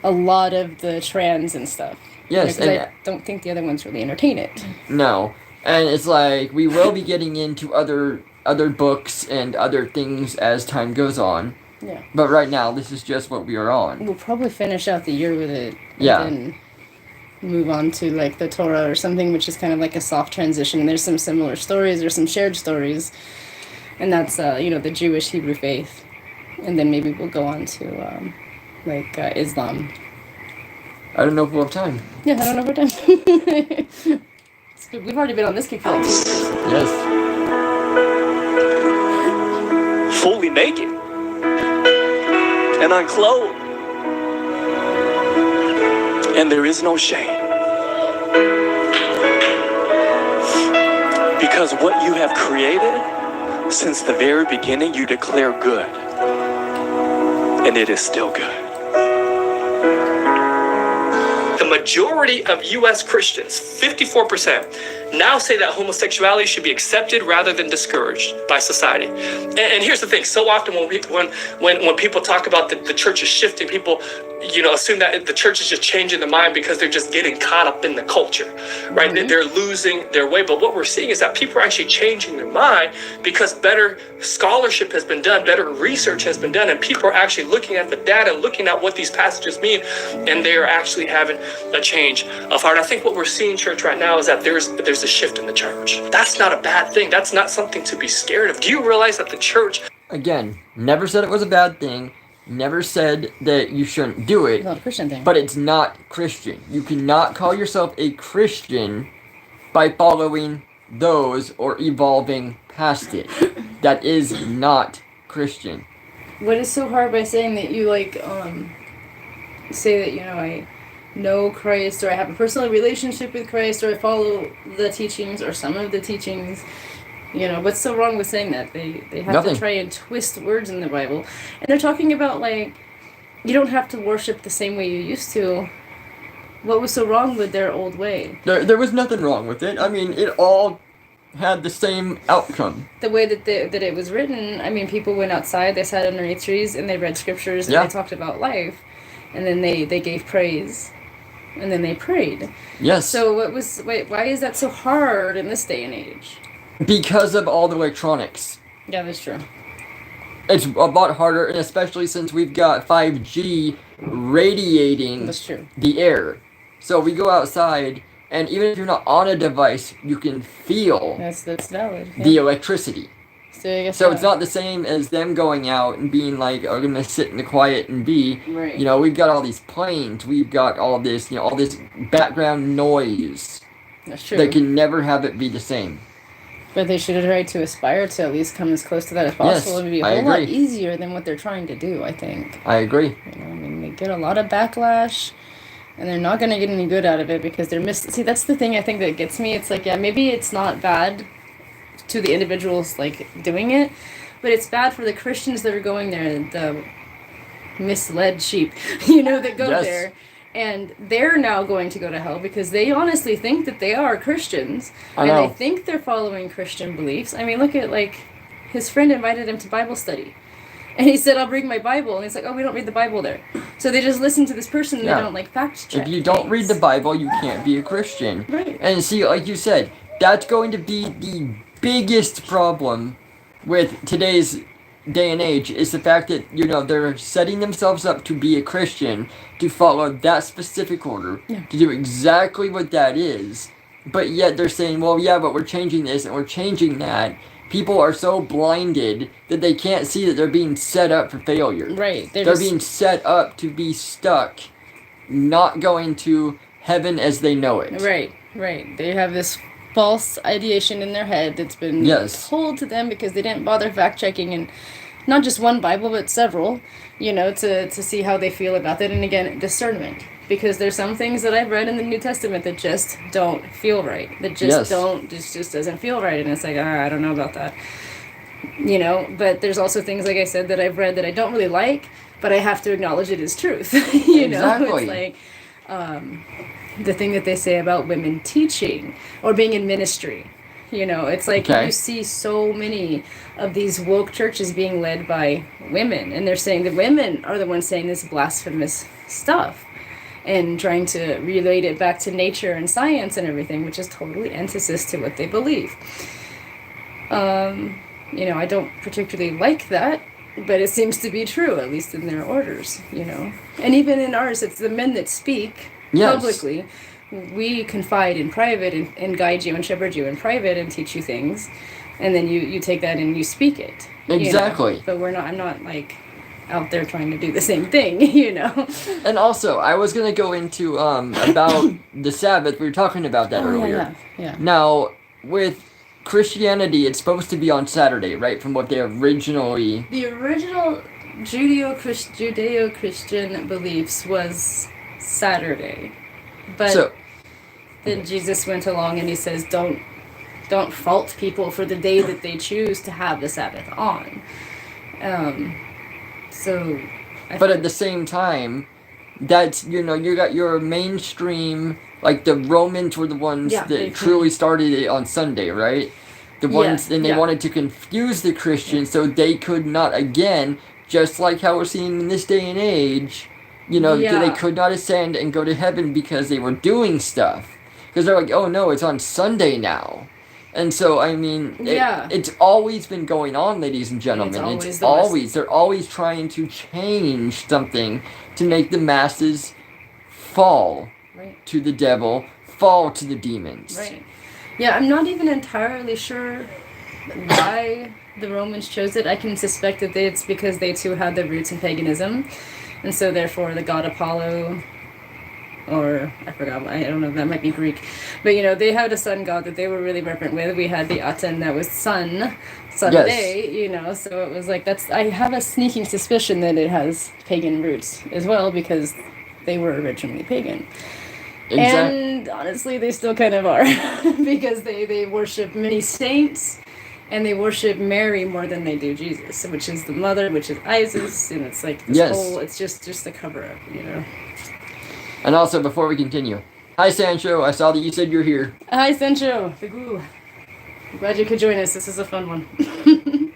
a lot of the trends and stuff. Yes, and I don't think the other ones really entertain it. No, and it's like we will be getting into other books and other things as time goes on. Yeah. But right now, this is just what we are on. We'll probably finish out the year with it. And then move on to like the Torah or something, which is kind of like a soft transition. There's some similar stories, there's some shared stories, and that's the Jewish Hebrew faith, and then maybe we'll go on to Islam. I don't know if we'll have time. Yeah, I don't know if we're done. It's good. We've already been on this kick for like 2 years. Yes. Fully naked and unclothed, and there is no shame, because what you have created since the very beginning, you declare good, and it is still good. The majority of U.S. Christians, 54%, now say that homosexuality should be accepted rather than discouraged by society. And here's the thing: so often when people talk about the church is shifting, people assume that the church is just changing their mind because they're just getting caught up in the culture, right? Mm-hmm. They're losing their way. But what we're seeing is that people are actually changing their mind because better scholarship has been done, better research has been done, and people are actually looking at the data, looking at what these passages mean, and they are actually having a change of heart. I think what we're seeing, church, right now is that there's a shift in the church. That's not a bad thing. That's not something to be scared of. Do you realize that the church... Again, never said it was a bad thing. Never said that you shouldn't do it. It's not a Christian thing. But it's not Christian. You cannot call yourself a Christian by following those or evolving past it. That is not Christian. What is so hard by saying that you say that, I know Christ, or I have a personal relationship with Christ, or I follow the teachings or some of the teachings? What's so wrong with saying that? They have Nothing. to try and twist words in the Bible. And they're talking about, you don't have to worship the same way you used to. What was so wrong with their old way? There was nothing wrong with it. I mean, it all had the same outcome. The way that it was written, people went outside, they sat underneath trees, and they read scriptures, and they talked about life. And then they gave praise. And then they prayed. Yes. So why is that so hard in this day and age? Because of all the electronics. Yeah, that's true. It's a lot harder, and especially since we've got 5G radiating the air. So we go outside, and even if you're not on a device, you can feel that's valid. Yeah. The electricity. So it's not the same as them going out and being like, oh, I'm going to sit in the quiet and be. Right. We've got all these planes, we've got all this, all this background noise. That's true. They can never have it be the same. But they should try to aspire to at least come as close to that as possible. Yes, It would be a whole lot easier than what they're trying to do, I think. I agree. They get a lot of backlash, and they're not going to get any good out of it because they're See, that's the thing I think that gets me. It's like, yeah, maybe it's not bad to the individuals, doing it, but it's bad for the Christians that are going there, the misled sheep, you know, that go Yes. there. And they're now going to go to hell because they honestly think that they are Christians. I and know. they think they're following Christian beliefs. I mean, look at, like, his friend invited him to Bible study. And he said, I'll bring my Bible. And he's like, oh, we don't read the Bible there. So they just listen to this person and Yeah. they don't, like, fact check If you don't read the things. Bible, you can't be a Christian. Right. And see, like you said, that's going to be the biggest problem with today's day and age, is the fact that, you know, they're setting themselves up to be a Christian, to follow that specific order, Yeah. to do exactly what that is, but yet they're saying, well, yeah, but we're changing this and we're changing that. People are so blinded that they can't see that they're being set up for failure. Right. They're being set up to be stuck, not going to heaven as they know it. Right, right. They have this false ideation in their head that's been Yes. told to them because they didn't bother fact checking, and not just one Bible but several, you know, to see how they feel about it. And again, discernment, because there's some things that I've read in the New Testament that just don't feel right, that just Yes. just doesn't feel right, and it's like, I don't know about that, you know. But there's also things, like I said, that I've read that I don't really like, but I have to acknowledge it as truth. You know, Exactly. it's like the thing that they say about women teaching or being in ministry. You know, it's like Okay. you see so many of these woke churches being led by women, and they're saying the women are the ones saying this blasphemous stuff and trying to relate it back to nature and science and everything, which is totally antithesis to what they believe. You know, I don't particularly like that, but it seems to be true, at least in their orders, you know. And even in ours, it's the men that speak Yes. publicly. We confide in private and guide you and shepherd you in private and teach you things, and then you take that and you speak it. you know. Exactly. But I'm not like out there trying to do the same thing, you know. And also, I was gonna go into about the Sabbath. We were talking about that earlier. Yeah. Now, with Christianity, it's supposed to be on Saturday, right? From what they originally. The original Judeo-Christian beliefs was Saturday, but So, then Jesus went along and he says, don't fault people for the day that they choose to have the Sabbath on. So, but at the same time, that's, you know, you got your mainstream, like the Romans were the ones Yeah, they that truly started it on Sunday, right? The ones, and they yeah. wanted to confuse the Christians so they could not, again, just like how we're seeing in this day and age, you know, Yeah. they could not ascend and go to heaven because they were doing stuff. Because they're like, oh no, it's on Sunday now. And so, I mean, Yeah. it's always been going on, ladies and gentlemen. always the West. They're always trying to change something to make the masses fall Right. to the devil, fall to the demons. Right. Yeah, I'm not even entirely sure why the Romans chose it. I can suspect that it's because they too had their roots in paganism, and so therefore the god Apollo, or I forgot, I don't know, that might be Greek, but you know, they had a sun god that they were really reverent with. We had the Aten that was Sunday, you know, so it was like, I have a sneaking suspicion that it has pagan roots as well, because they were originally pagan. And honestly, they still kind of are, because they worship many saints, and they worship Mary more than they do Jesus, which is the mother, which is Isis, and it's like this whole, it's just a cover-up, you know. And also, before we continue, hi Sancho, I saw that you said you're here. Hi Sancho, I'm glad you could join us. This is a fun one.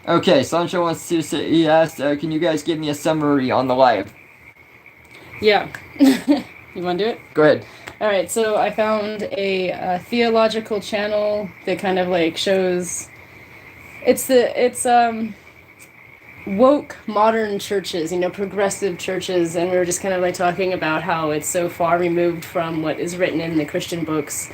Okay, Sancho wants to say, he asked, can you guys give me a summary on the live? Yeah. You want to do it? Go ahead. All right, so I found a theological channel that kind of like shows, it's woke modern churches, you know, progressive churches, and we were just kind of like talking about how it's so far removed from what is written in the Christian books.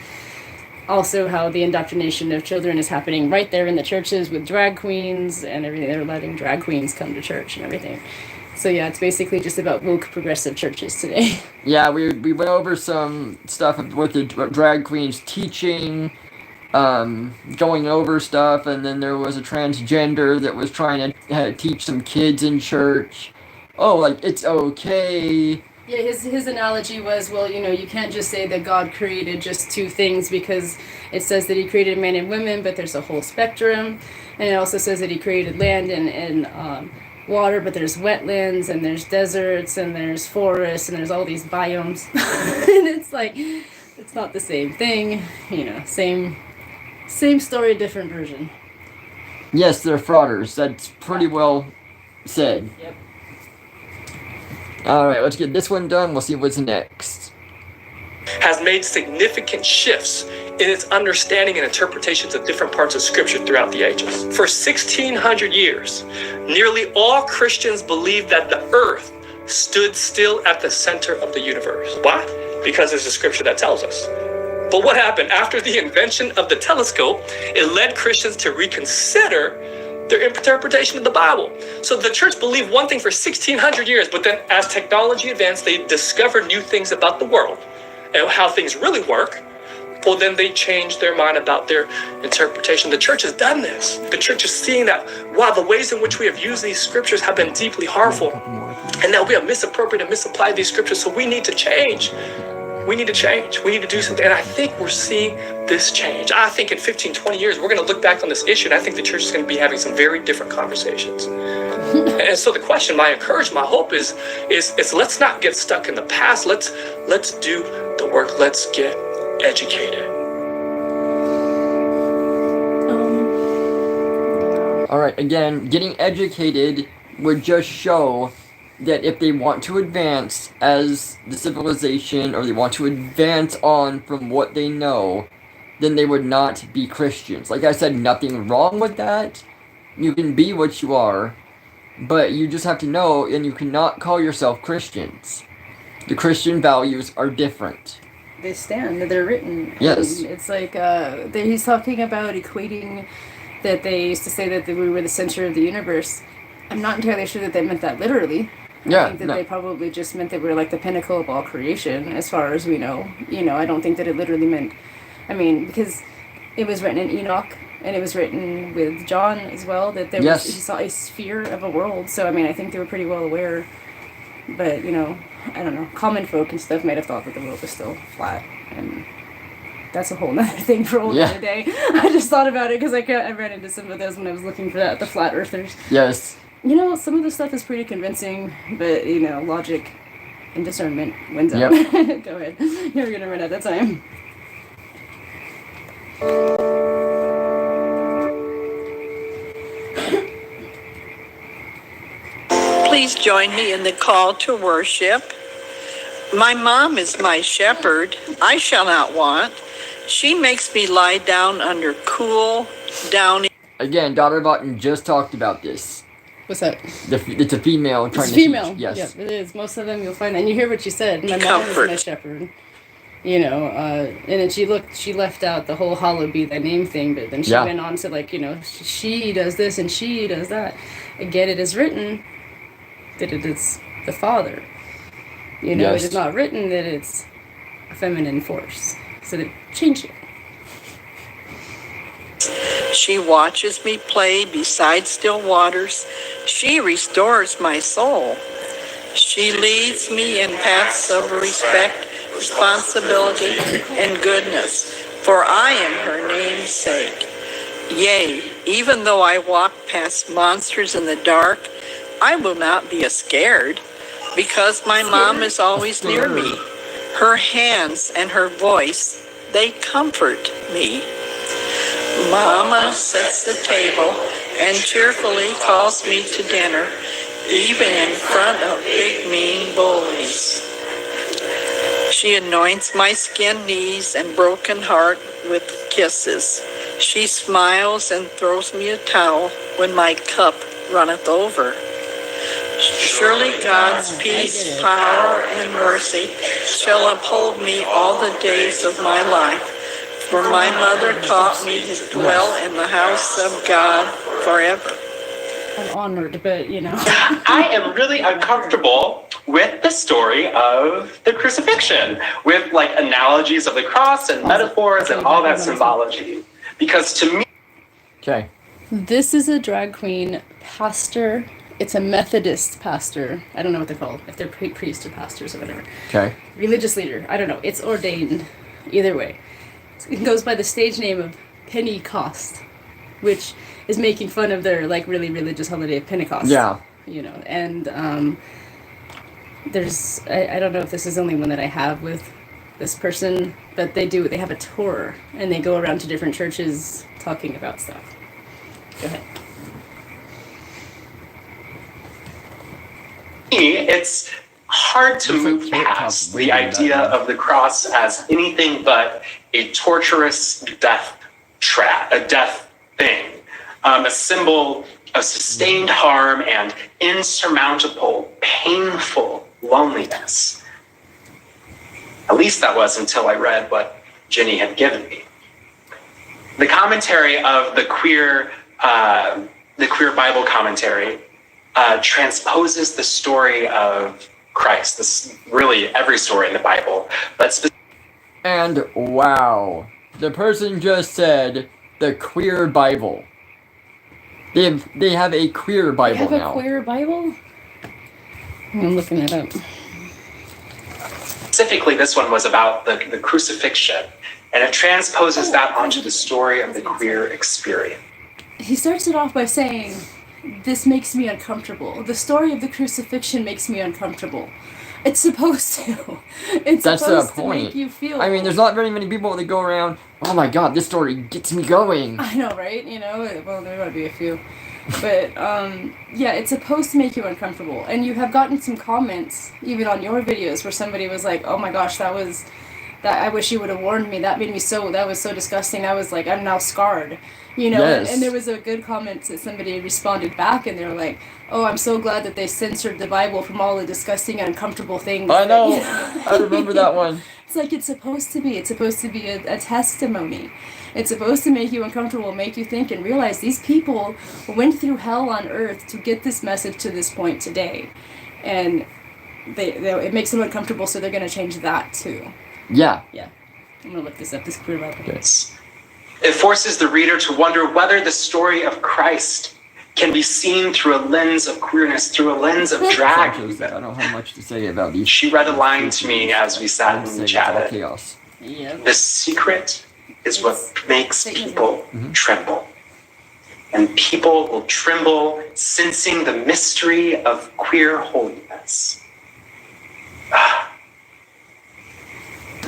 Also how the indoctrination of children is happening right there in the churches with drag queens and everything. They're letting drag queens come to church and everything. So yeah, it's basically just about woke progressive churches today. Yeah, we went over some stuff with the drag queens teaching, going over stuff, and then there was a transgender that was trying to teach some kids in church. Oh, like, it's okay Yeah, his analogy was, well, you can't just say that God created just two things because it says that he created man and women, but there's a whole spectrum. And it also says that he created land and water, but there's wetlands and there's deserts and there's forests and there's all these biomes. And it's like, it's not the same thing, same story, different version. Yes, they're frauders. That's pretty well said. Yep. Alright, let's get this one done. We'll see what's next. Has made significant shifts in its understanding and interpretations of different parts of Scripture throughout the ages. For 1,600 years, nearly all Christians believed that the earth stood still at the center of the universe. Why? Because there's a Scripture that tells us. But what happened? After the invention of the telescope, it led Christians to reconsider their interpretation of the Bible. So the church believed one thing for 1,600 years, but then as technology advanced, they discovered new things about the world and how things really work. Well, then they changed their mind about their interpretation. The church has done this. The church is seeing that, wow, the ways in which we have used these scriptures have been deeply harmful, and that we have misappropriated and misapplied these scriptures. So we need to change. We need to change. We need to do something. And I think we're seeing this change. I think in 15, 20 years, we're going to look back on this issue, and I think the church is going to be having some very different conversations. And so the question, my encouragement, my hope is let's not get stuck in the past. Let's do the work. Let's get educated. All right, again, getting educated would just show that if they want to advance as the civilization, or they want to advance on from what they know, then they would not be Christians. Like I said, nothing wrong with that. You can be what you are, but you just have to know, and you cannot call yourself Christians. The Christian values are different. They stand, they're written. Yes. And it's like, he's talking about equating that they used to say that we were the center of the universe. I'm not entirely sure that they meant that literally. I think that they probably just meant that we're like the pinnacle of all creation, as far as we know. I don't think that it literally meant, because it was written in Enoch, and it was written with John as well, that there was, he saw a sphere of a world. So, I think they were pretty well aware. But, I don't know, common folk and stuff might have thought that the world was still flat. And that's a whole nother thing for a whole other day. I just thought about it because I ran into some of those when I was looking for the flat earthers. Yes. Some of the stuff is pretty convincing, but, logic and discernment wins out. Yep. Go ahead. You're going to run out of time. Please join me in the call to worship. My mom is my shepherd. I shall not want. She makes me lie down under cool, downy... Again, Daughter Button just talked about this. What's that? It's a female trying it's to female. teach. Yes. Yeah, it is. Most of them you'll find. And you hear what she said. My mom is my shepherd. And then she left out the whole hallowed be thy name thing, but then she went on to she does this and she does that. Again, it is written that it is the Father. It is not written that it's a feminine force. So they changed it. She watches me play beside still waters. She restores my soul. She leads me in paths of respect, responsibility, and goodness, for I am her name's sake. Yea, even though I walk past monsters in the dark, I will not be scared, because my mom is always near me. Her hands and her voice, they comfort me. Mama sets the table and cheerfully calls me to dinner, even in front of big mean bullies. She anoints my skinned knees and broken heart with kisses. She smiles and throws me a towel when my cup runneth over. Surely God's peace, power, and mercy shall uphold me all the days of my life. For my mother taught me to dwell in the house of God forever. I'm honored, but I am really uncomfortable with the story of the crucifixion, with analogies of the cross and metaphors and all that symbology. Because to me... Okay. This is a drag queen pastor it's a Methodist pastor. I don't know what they're called, if they're priests or pastors or whatever. Okay. Religious leader. I don't know. It's ordained. Either way. It goes by the stage name of Pentecost, which is making fun of their like really religious holiday of Pentecost. Yeah. You know, and there's I don't know if this is the only one that I have with this person, but they have a tour and they go around to different churches talking about stuff. Go ahead. It's hard to move past the idea of the cross as anything but a torturous death thing, a symbol of sustained harm and insurmountable, painful loneliness. At least that was until I read what Jenny had given me. The commentary of the queer Bible commentary transposes the story of Christ. This really every story in the Bible, but and wow, the person just said the queer Bible. They have a queer Bible now. They have a queer Bible? I'm looking it up. Specifically, this one was about the crucifixion, and it transposes that onto the story of the queer experience. He starts it off by saying, "This makes me uncomfortable. The story of the crucifixion makes me uncomfortable." It's supposed to. That's supposed the to point. make you feel. I mean, there's not very many people that go around, "Oh my God, this story gets me going." I know, right? You know, well, there might be a few. But, yeah, it's supposed to make you uncomfortable. And you have gotten some comments, even on your videos, where somebody was like, "Oh my gosh, that I wish you would have warned me. That was so disgusting. I was like, I'm now scarred." You know, yes. and there was a good comment that somebody responded back, and they were like, "Oh, I'm so glad that they censored the Bible from all the disgusting and uncomfortable things." I know. I remember that one. It's like it's supposed to be. It's supposed to be a testimony. It's supposed to make you uncomfortable, make you think, and realize these people went through hell on earth to get this message to this point today. And it makes them uncomfortable, so they're going to change that too. Yeah. Yeah. I'm going to look this up, this queer Bible. Yes. It forces the reader to wonder whether the story of Christ can be seen through a lens of queerness, through a lens of drag. I don't have much to say about these. She read a line to me as we sat and chatted. Chaos. Yep. The secret is what makes people tremble. And people will tremble sensing the mystery of queer holiness.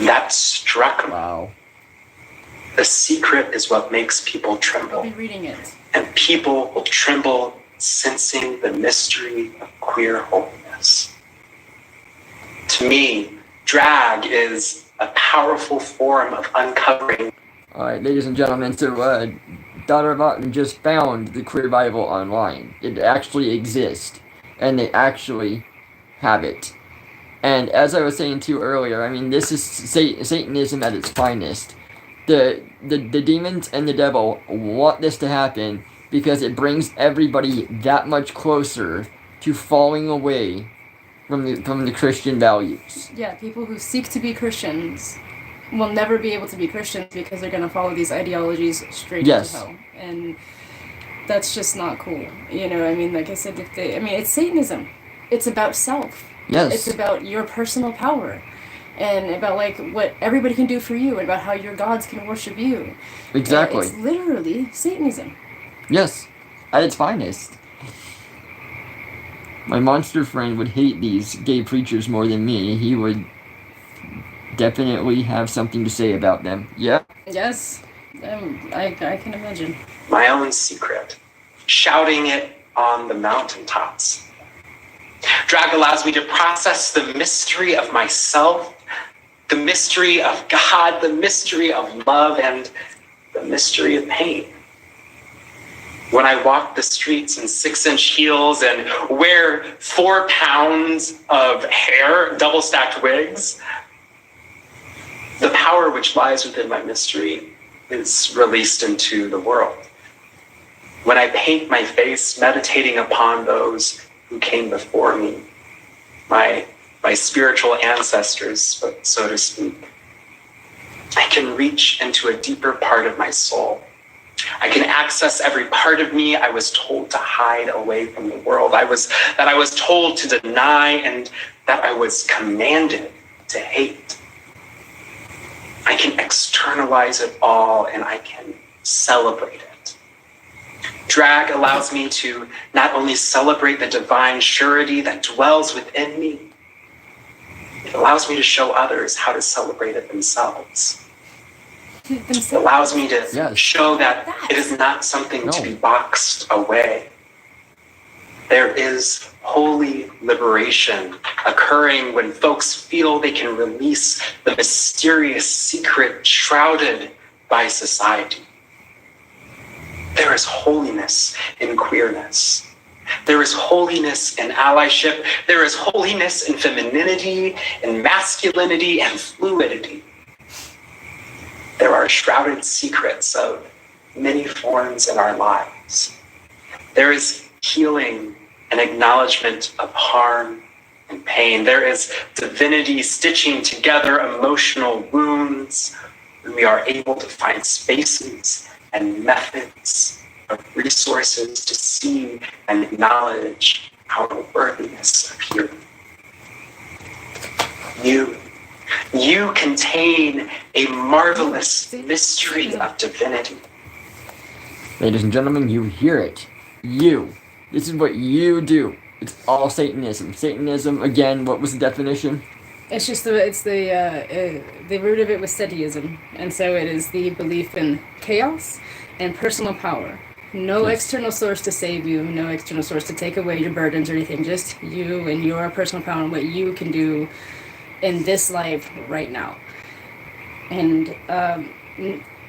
That struck me. Wow. The secret is what makes people tremble. I'll be reading it. And people will tremble sensing the mystery of queer holiness. To me, drag is a powerful form of uncovering. Alright, ladies and gentlemen, so Dr. Martin just found the queer Bible online. It actually exists, and they actually have it. And as I was saying to you earlier, I mean, this is Satanism at its finest. The demons and the devil want this to happen because it brings everybody that much closer to falling away from the Christian values. Yeah, people who seek to be Christians will never be able to be Christians because they're going to follow these ideologies straight into hell. And that's just not cool. You know, I mean, like I said, it's Satanism. It's about self. Yes. It's about your personal power. And about, like, what everybody can do for you, and about how your gods can worship you. Exactly. It's literally Satanism. Yes, at its finest. My monster friend would hate these gay preachers more than me. He would definitely have something to say about them. Yeah? Yes, I can imagine. My own secret. Shouting it on the mountaintops. Drag allows me to process the mystery of myself, the mystery of God, the mystery of love, and the mystery of pain. When I walk the streets in 6-inch heels and wear 4 pounds of hair, double-stacked wigs, the power which lies within my mystery is released into the world. When I paint my face, meditating upon those who came before me, my spiritual ancestors, so to speak, I can reach into a deeper part of my soul. I can access every part of me I was told to hide away from the world. I was told to deny, and that I was commanded to hate. I can externalize it all, and I can celebrate it. Drag allows me to not only celebrate the divine surety that dwells within me, it allows me to show others how to celebrate it themselves. It allows me to show that it is not something to be boxed away. There is holy liberation occurring when folks feel they can release the mysterious secret shrouded by society. There is holiness in queerness. There is holiness in allyship. There is holiness in femininity, in masculinity, and fluidity. There are shrouded secrets of many forms in our lives. There is healing and acknowledgement of harm and pain. There is divinity stitching together emotional wounds when we are able to find spaces and methods of resources to see and acknowledge our worthiness of healing. You contain a marvelous mystery of divinity. Ladies and gentlemen, you hear it. You. This is what you do. It's all Satanism. Satanism, again, what was the definition? It's just the root of it was Setiism, and so it is the belief in chaos and personal power. No external source to save you, no external source to take away your burdens or anything. Just you and your personal power and what you can do in this life right now. And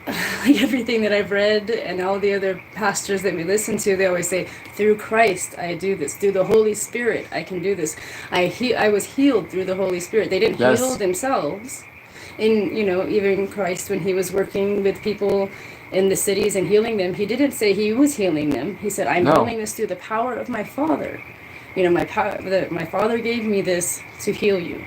like everything that I've read and all the other pastors that we listen to, they always say, through Christ I do this, through the Holy Spirit I can do this. I was healed through the Holy Spirit. They didn't heal themselves. And even Christ, when he was working with people in the cities and healing them, he didn't say he was healing them. He said, I'm healing this through the power of my Father. My Father gave me this to heal you.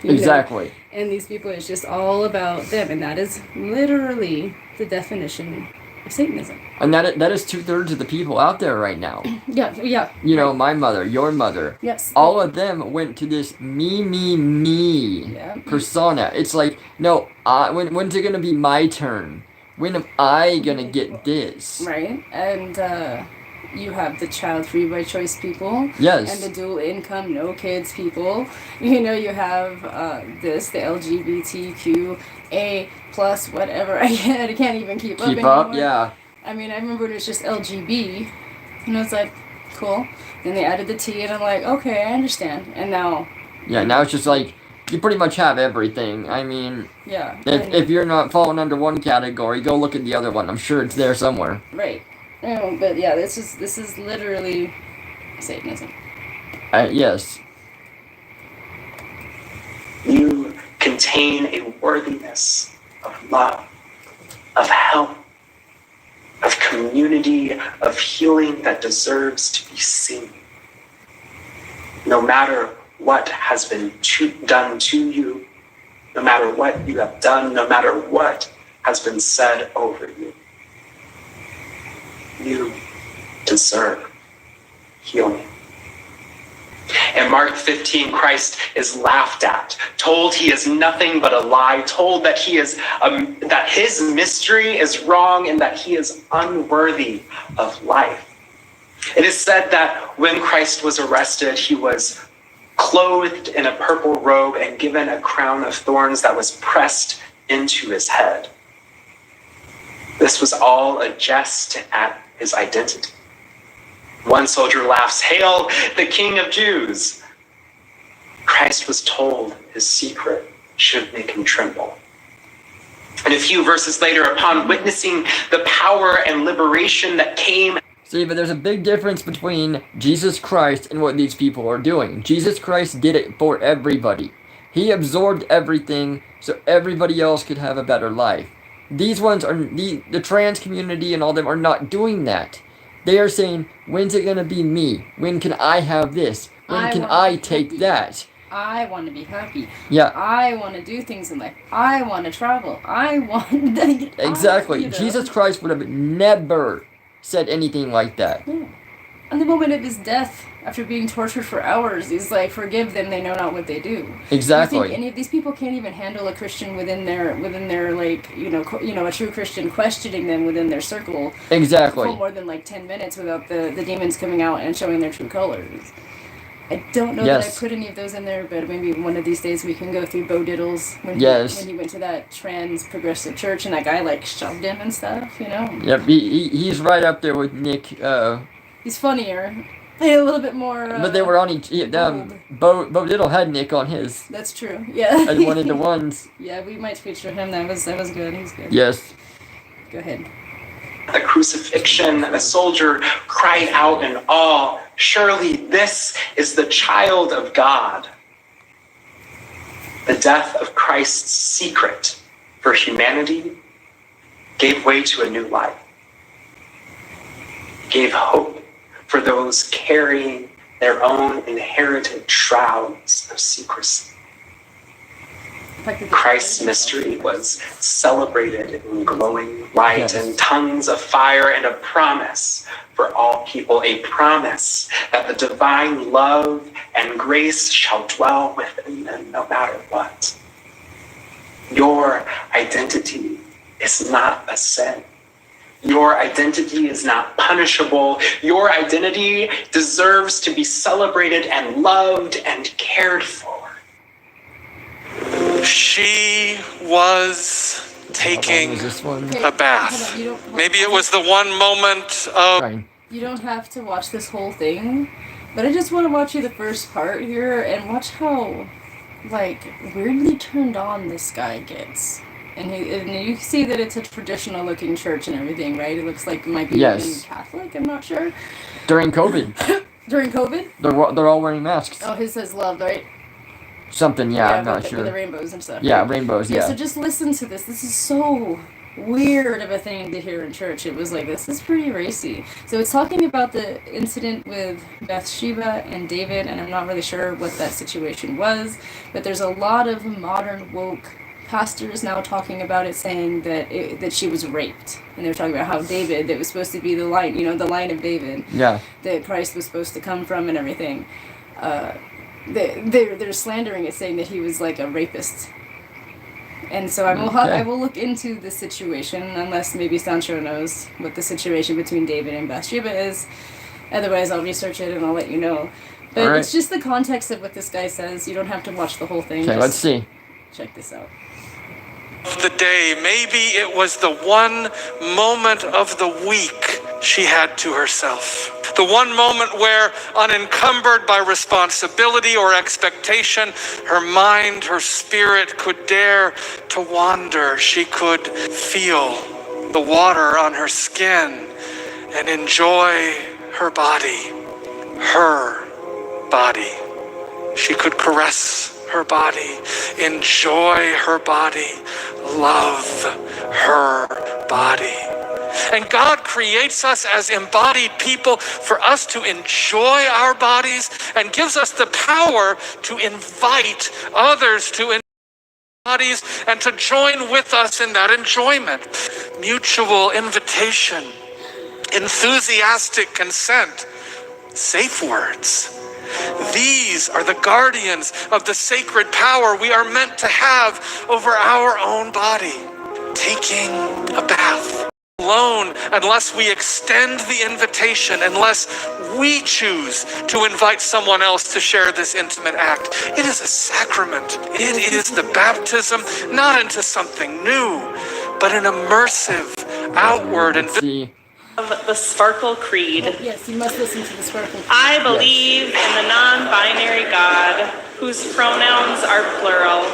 Exactly. And these people, it's just all about them, and that is literally the definition of Satanism. And that is 2/3 of the people out there right now. Yeah. My mother, your mother. Yes. All of them went to this me persona. It's like, no, when's it gonna be my turn? When am I gonna get this? Right, and you have the child free by choice people. Yes. And the dual income, no kids people. You have the LGBTQA plus whatever. I can't even keep up anymore. Yeah. I mean, I remember it was just LGB, and it's like, cool. Then they added the T, and I'm like, okay, I understand. And now. Yeah, now it's just like, you pretty much have everything. I mean, yeah. If you're not falling under one category, go look at the other one. I'm sure it's there somewhere. Right. But yeah, this is literally Satanism. Yes. You contain a worthiness of love, of help, of community, of healing that deserves to be seen. No matter what has been done to you, no matter what you have done, no matter what has been said over you, you deserve healing. In Mark 15, Christ is laughed at, told he is nothing but a lie, told that that his mystery is wrong and that he is unworthy of life. It is said that when Christ was arrested, he was clothed in a purple robe and given a crown of thorns that was pressed into his head. This was all a jest at his identity. One soldier laughs, "Hail, the King of Jews!" Christ was told his secret should make him tremble. And a few verses later, upon witnessing the power and liberation that came. See, but there's a big difference between Jesus Christ and what these people are doing. Jesus Christ did it for everybody. He absorbed everything so everybody else could have a better life. These ones are, the trans community and all them are not doing that. They are saying, when's it going to be me? When can I have this? When can I take that? I want to be happy. Yeah. I want to do things in life. I want to travel. I want... Exactly. Jesus Christ would have never said anything like that. Yeah. And the moment of his death, after being tortured for hours, he's like, forgive them, they know not what they do. Exactly. You think any of these people can't even handle a Christian within their like, a true Christian questioning them within their circle. Exactly. For more than like 10 minutes without the demons coming out and showing their true colors. I don't know that I put any of those in there, but maybe one of these days we can go through Bo Diddles when he went to that trans progressive church and that guy like shoved him and stuff, Yep, he's right up there with Nick. He's funnier. A little bit more. But they were on each. Bo Diddle had Nick on his. That's true. Yeah. As one of the ones. Yeah, we might feature him. That was good. He was good. Yes. Go ahead. The crucifixion, the soldier cried out in awe, surely this is the child of God. The death of Christ's secret for humanity gave way to a new life. Gave hope for those carrying their own inherited shrouds of secrecy. Christ's mystery was celebrated in glowing light and tongues of fire, and a promise for all people, a promise that the divine love and grace shall dwell within them no matter what. Your identity is not a sin. Your identity is not punishable. Your identity deserves to be celebrated and loved and cared for. She was taking a bath. Maybe it was the one moment of... You don't have to watch this whole thing, but I just want to watch you the first part here and watch how, weirdly turned on this guy gets. And you see that it's a traditional looking church and everything, right? It looks like it might be Catholic, I'm not sure. During COVID. During COVID? They're all wearing masks. Oh, his says love, right? Something, I'm not sure. With the rainbows and stuff. Yeah, rainbows, yeah. So just listen to this. This is so weird of a thing to hear in church. It was like, this is pretty racy. So it's talking about the incident with Bathsheba and David, and I'm not really sure what that situation was, but there's a lot of modern woke pastors now talking about it, saying that she was raped, and they're talking about how David, that was supposed to be the line, the line of David, that Christ was supposed to come from and everything. They're slandering it, saying that he was like a rapist. And so I will look into the situation, unless maybe Sancho knows what the situation between David and Bathsheba is. Otherwise, I'll research it and I'll let you know. But it's just the context of what this guy says. You don't have to watch the whole thing. Okay, let's see. Check this out. The day, maybe it was the one moment of the week she had to herself. The one moment where, unencumbered by responsibility or expectation, her mind, her spirit could dare to wander. She could feel the water on her skin and enjoy her body. Her body. She could caress her body, enjoy her body, love her body. And God creates us as embodied people for us to enjoy our bodies, and gives us the power to invite others to enjoy bodies and to join with us in that enjoyment. Mutual invitation, enthusiastic consent, safe words. These are the guardians of the sacred power we are meant to have over our own body. Taking a bath. Alone, unless we extend the invitation, unless we choose to invite someone else to share this intimate act. It is a sacrament. It is the baptism, not into something new, but an immersive, outward and of the Sparkle Creed. Yes, you must listen to the Sparkle Creed. I believe in the non-binary God, whose pronouns are plural.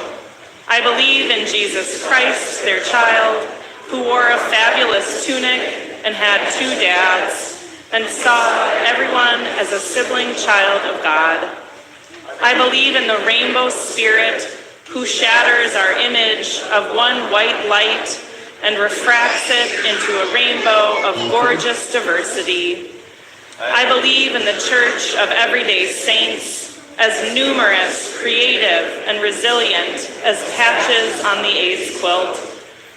I believe in Jesus Christ, their child, who wore a fabulous tunic and had 2 dads, and saw everyone as a sibling child of God. I believe in the rainbow spirit, who shatters our image of one white light and refracts it into a rainbow of gorgeous diversity. I believe in the Church of Everyday Saints, as numerous, creative, and resilient as patches on the AIDS quilt,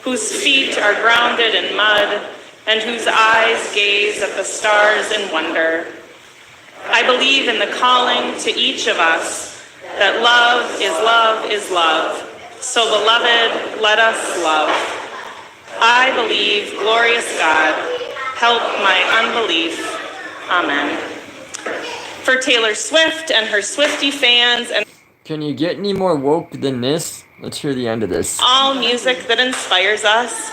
whose feet are grounded in mud and whose eyes gaze at the stars in wonder. I believe in the calling to each of us that love is love is love. So, beloved, let us love. I believe, glorious God, help my unbelief. Amen. For Taylor Swift and her Swiftie fans and Can you get any more woke than this? Let's hear the end of this. all music that inspires us,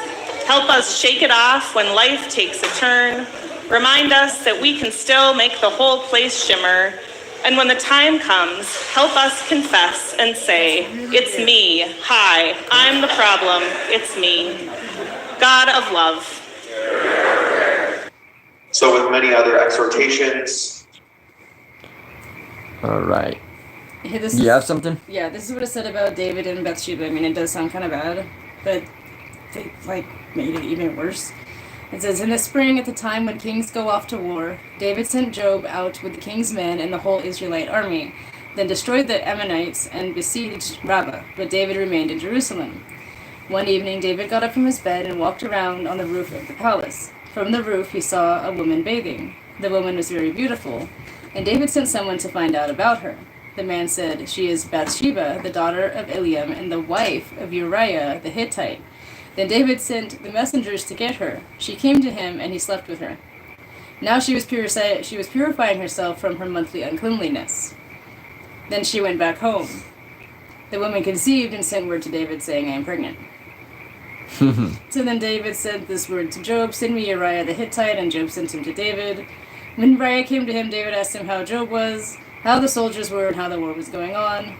help us shake it off when life takes a turn. Remind us that we can still make the whole place shimmer. And when the time comes, help us confess and say, it's me. Hi, I'm the problem. It's me. God of love. So with many other exhortations. All right. Hey, this You have something? Yeah, this is what it said about David and Bathsheba. I mean, it does sound kind of bad, but they, made it even worse. It says, in the spring, at the time when kings go off to war, David sent Joab out with the king's men and the whole Israelite army, then destroyed the Ammonites and besieged Rabbah, but David remained in Jerusalem. One evening, David got up from his bed and walked around on the roof of the palace. From the roof, he saw a woman bathing. The woman was very beautiful, and David sent someone to find out about her. The man said, she is Bathsheba, the daughter of Eliam, and the wife of Uriah the Hittite. Then David sent the messengers to get her. She came to him, and he slept with her. Now she was purifying herself from her monthly uncleanliness. Then she went back home. The woman conceived and sent word to David, saying, I am pregnant. So then David sent this word to Joab, send me Uriah the Hittite, and Joab sent him to David. When Uriah came to him, David asked him how Joab was, how the soldiers were, and how the war was going on.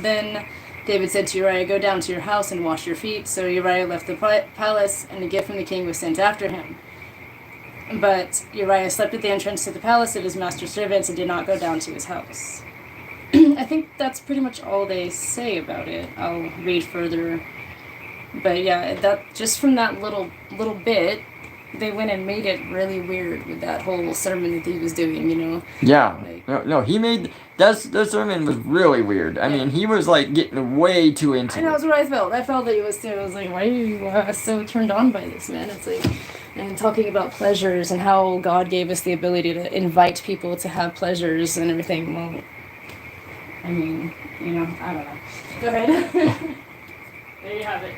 Then David said to Uriah, go down to your house and wash your feet. So Uriah left the palace, and a gift from the king was sent after him. But Uriah slept at the entrance to the palace of his master's servants and did not go down to his house. I think that's pretty much all they say about it. I'll read further. But yeah, that just from that little bit, they went and made it really weird with that whole sermon that he was doing, you know? Yeah. No, he made... that sermon was really weird. I mean, he was, getting way too into I know, that's what I felt. I felt that he was too. I was like, why are you so turned on by this, man? It's like... And talking about pleasures and how God gave us the ability to invite people to have pleasures and everything. Well, I mean, I don't know. Go ahead. There you have it.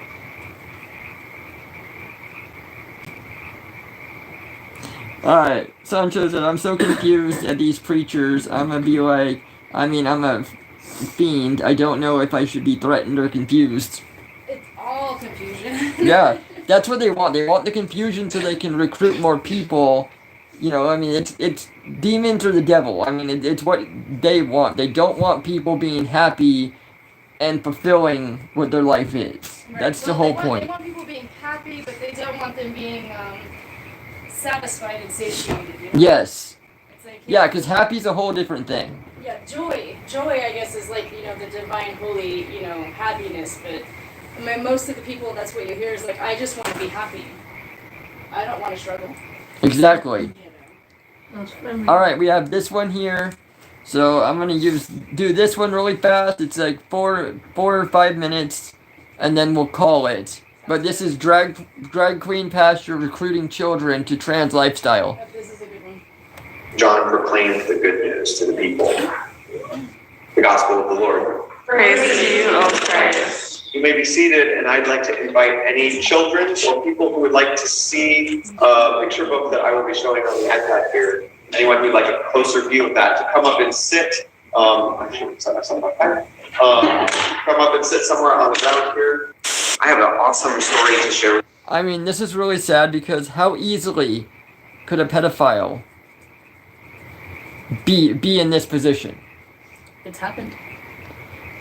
Alright, Sancho said, I'm so confused at these preachers. I'm gonna be like, I'm a fiend. I don't know if I should be threatened or confused. It's all confusion. Yeah, that's what they want. They want the confusion so they can recruit more people. It's demons or the devil. It's what they want. They don't want people being happy and fulfilling what their life is. Right. That's the whole point. They want people being happy, but they don't want them being, satisfied and satiated, you know? Yes. It's like, yeah, because happy's a whole different thing. Yeah, joy. Joy, I guess, is like, the divine, holy, happiness, but most of the people, that's what you hear is like, I just want to be happy. I don't want to struggle. Exactly. Alright, we have this one here. So I'm going to do this one really fast. It's like 4 or 5 minutes, and then we'll call it. But this is drag queen pastor recruiting children to trans lifestyle. This is a good one. John proclaimed the good news to the people. The gospel of the Lord. Praise to you, O Christ. You may be seated, and I'd like to invite any children or people who would like to see a picture book that I will be showing on the iPad here. Anyone who'd like a closer view of that, to come up and sit. I should set up something like that. Come up and sit somewhere on the ground here. I have an awesome story to share. This is really sad because how easily could a pedophile be in this position? It's happened.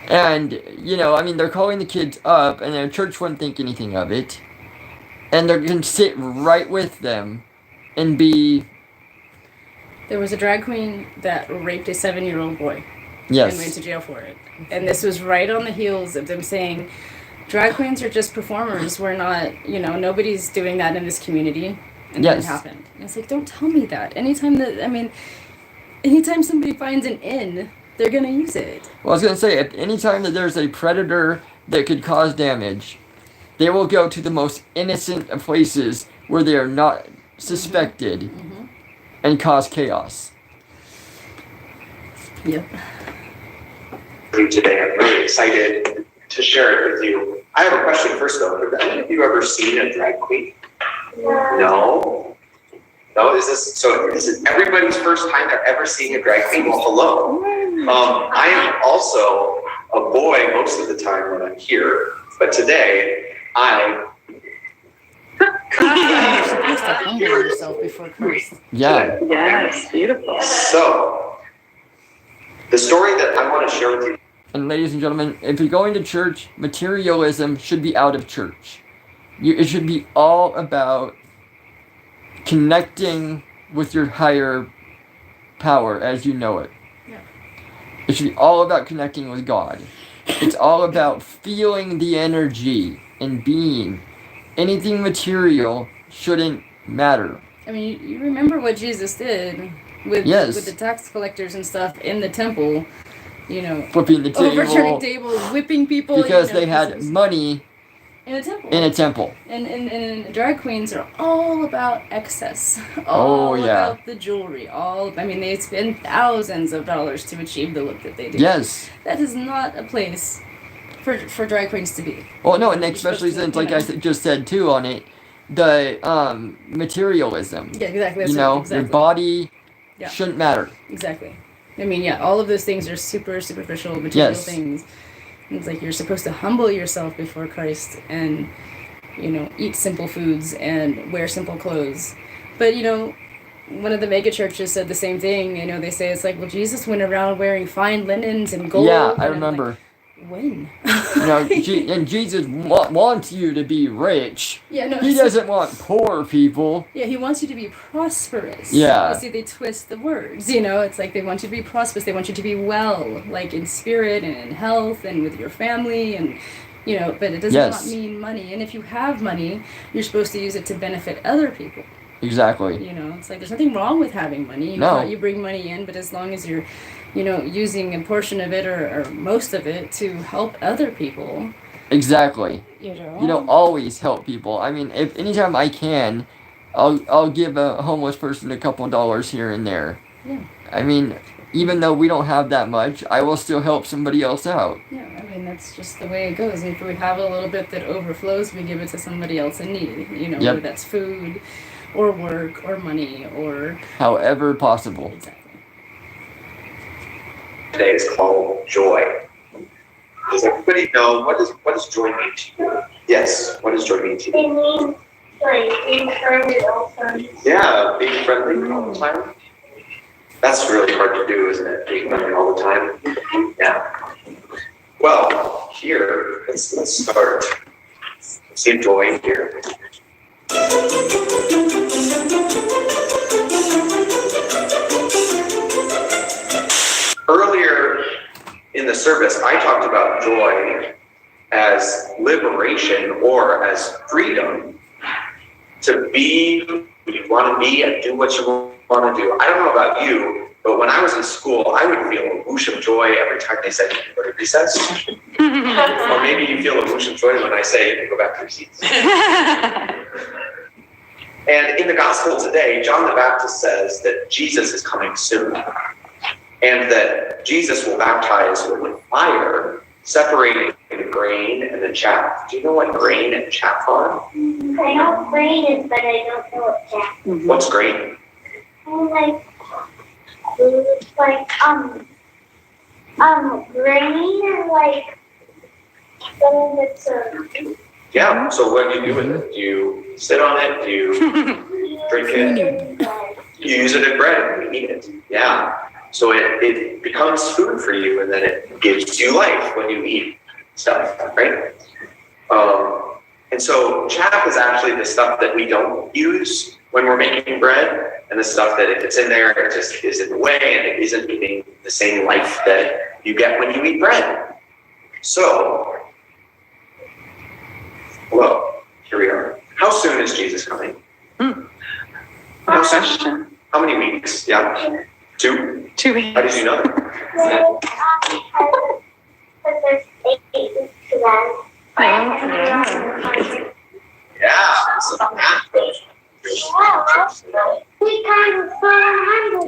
And, they're calling the kids up, and their church wouldn't think anything of it. And they're going to sit right with them and be... There was a drag queen that raped a 7-year-old boy. Yes. And went to jail for it. And this was right on the heels of them saying, drag queens are just performers. We're not, nobody's doing that in this community. And then it happened. And it's like, don't tell me that. Anytime somebody finds an in they're gonna use it. Well, I was gonna say, at any time that there's a predator that could cause damage, they will go to the most innocent of places where they are not suspected and cause chaos. Yep. Today, I'm really excited to share it with you. I have a question first, though. Have any of you ever seen a drag queen? No? No, is this everybody's first time they're ever seeing a drag queen? Well, hello. I am also a boy most of the time when I'm here, but today You're supposed to humble yourself before Christ. Yeah. Yes, beautiful. So, the story that I want to share with you. And ladies and gentlemen, if you're going to church, materialism should be out of church. It should be all about connecting with your higher power as you know it. Yeah. It should be all about connecting with God. It's all about feeling the energy and being. Anything material shouldn't matter. I mean, you remember what Jesus did with the tax collectors and stuff in the temple, you know, flipping the table, overturning tables, whipping people because they had money in a temple. And drag queens are all about excess, all about the jewelry. They spend thousands of dollars to achieve the look that they do. Yes, that is not a place for drag queens to be. Well, no, and especially since, like I just said too on it, the materialism. Yeah, exactly. Your body shouldn't matter. Exactly. I mean, all of those things are super superficial material things. It's like you're supposed to humble yourself before Christ and, eat simple foods and wear simple clothes. But, one of the mega churches said the same thing. They say it's like, well, Jesus went around wearing fine linens and gold. Yeah, I remember. Like, when? And Jesus wants you to be rich. Yeah, no, he doesn't want poor people. Yeah, he wants you to be prosperous. Yeah. You see, they twist the words, it's like they want you to be prosperous, they want you to be well, like in spirit and in health and with your family and, but it does not mean money. And if you have money, you're supposed to use it to benefit other people. Exactly. It's like there's nothing wrong with having money. You bring money in, but as long as you're using a portion of it or most of it to help other people. Exactly. Always help people. I mean, if anytime I can, I'll give a homeless person a couple dollars here and there. Yeah. I mean, even though we don't have that much, I will still help somebody else out. Yeah, I mean, that's just the way it goes. And if we have a little bit that overflows, we give it to somebody else in need. Whether that's food or work or money or... however possible. Exactly. Today is called joy. Does everybody know what does joy mean to you? Yes, what does joy mean to you? It means like being friendly all the time. Yeah, being friendly all the time. That's really hard to do, isn't it? Being friendly all the time. Yeah. Well, here let's start. Let's see joy here. Earlier in the service, I talked about joy as liberation or as freedom to be who you want to be and do what you want to do. I don't know about you, but when I was in school, I would feel a whoosh of joy every time they said you can go to recess. Or maybe you feel a whoosh of joy when I say you can go back to your seats. And in the gospel today, John the Baptist says that Jesus is coming soon. And that Jesus will baptize with fire, separating the grain and the chaff. Do you know what grain and chaff are? I know what grain is, but I don't know what chaff is. What's grain? Grain is like something that's Yeah, so what do you do with it? Do you sit on it? Do you drink it? You use it as bread and you eat it. Yeah. So it becomes food for you, and then it gives you life when you eat stuff, right? And so chaff is actually the stuff that we don't use when we're making bread, and the stuff that if it's in there, it just is in the way, and it isn't giving the same life that you get when you eat bread. So, well, here we are. How soon is Jesus coming? How soon? How many weeks? Yeah. 2? 2 weeks. How did you know that? The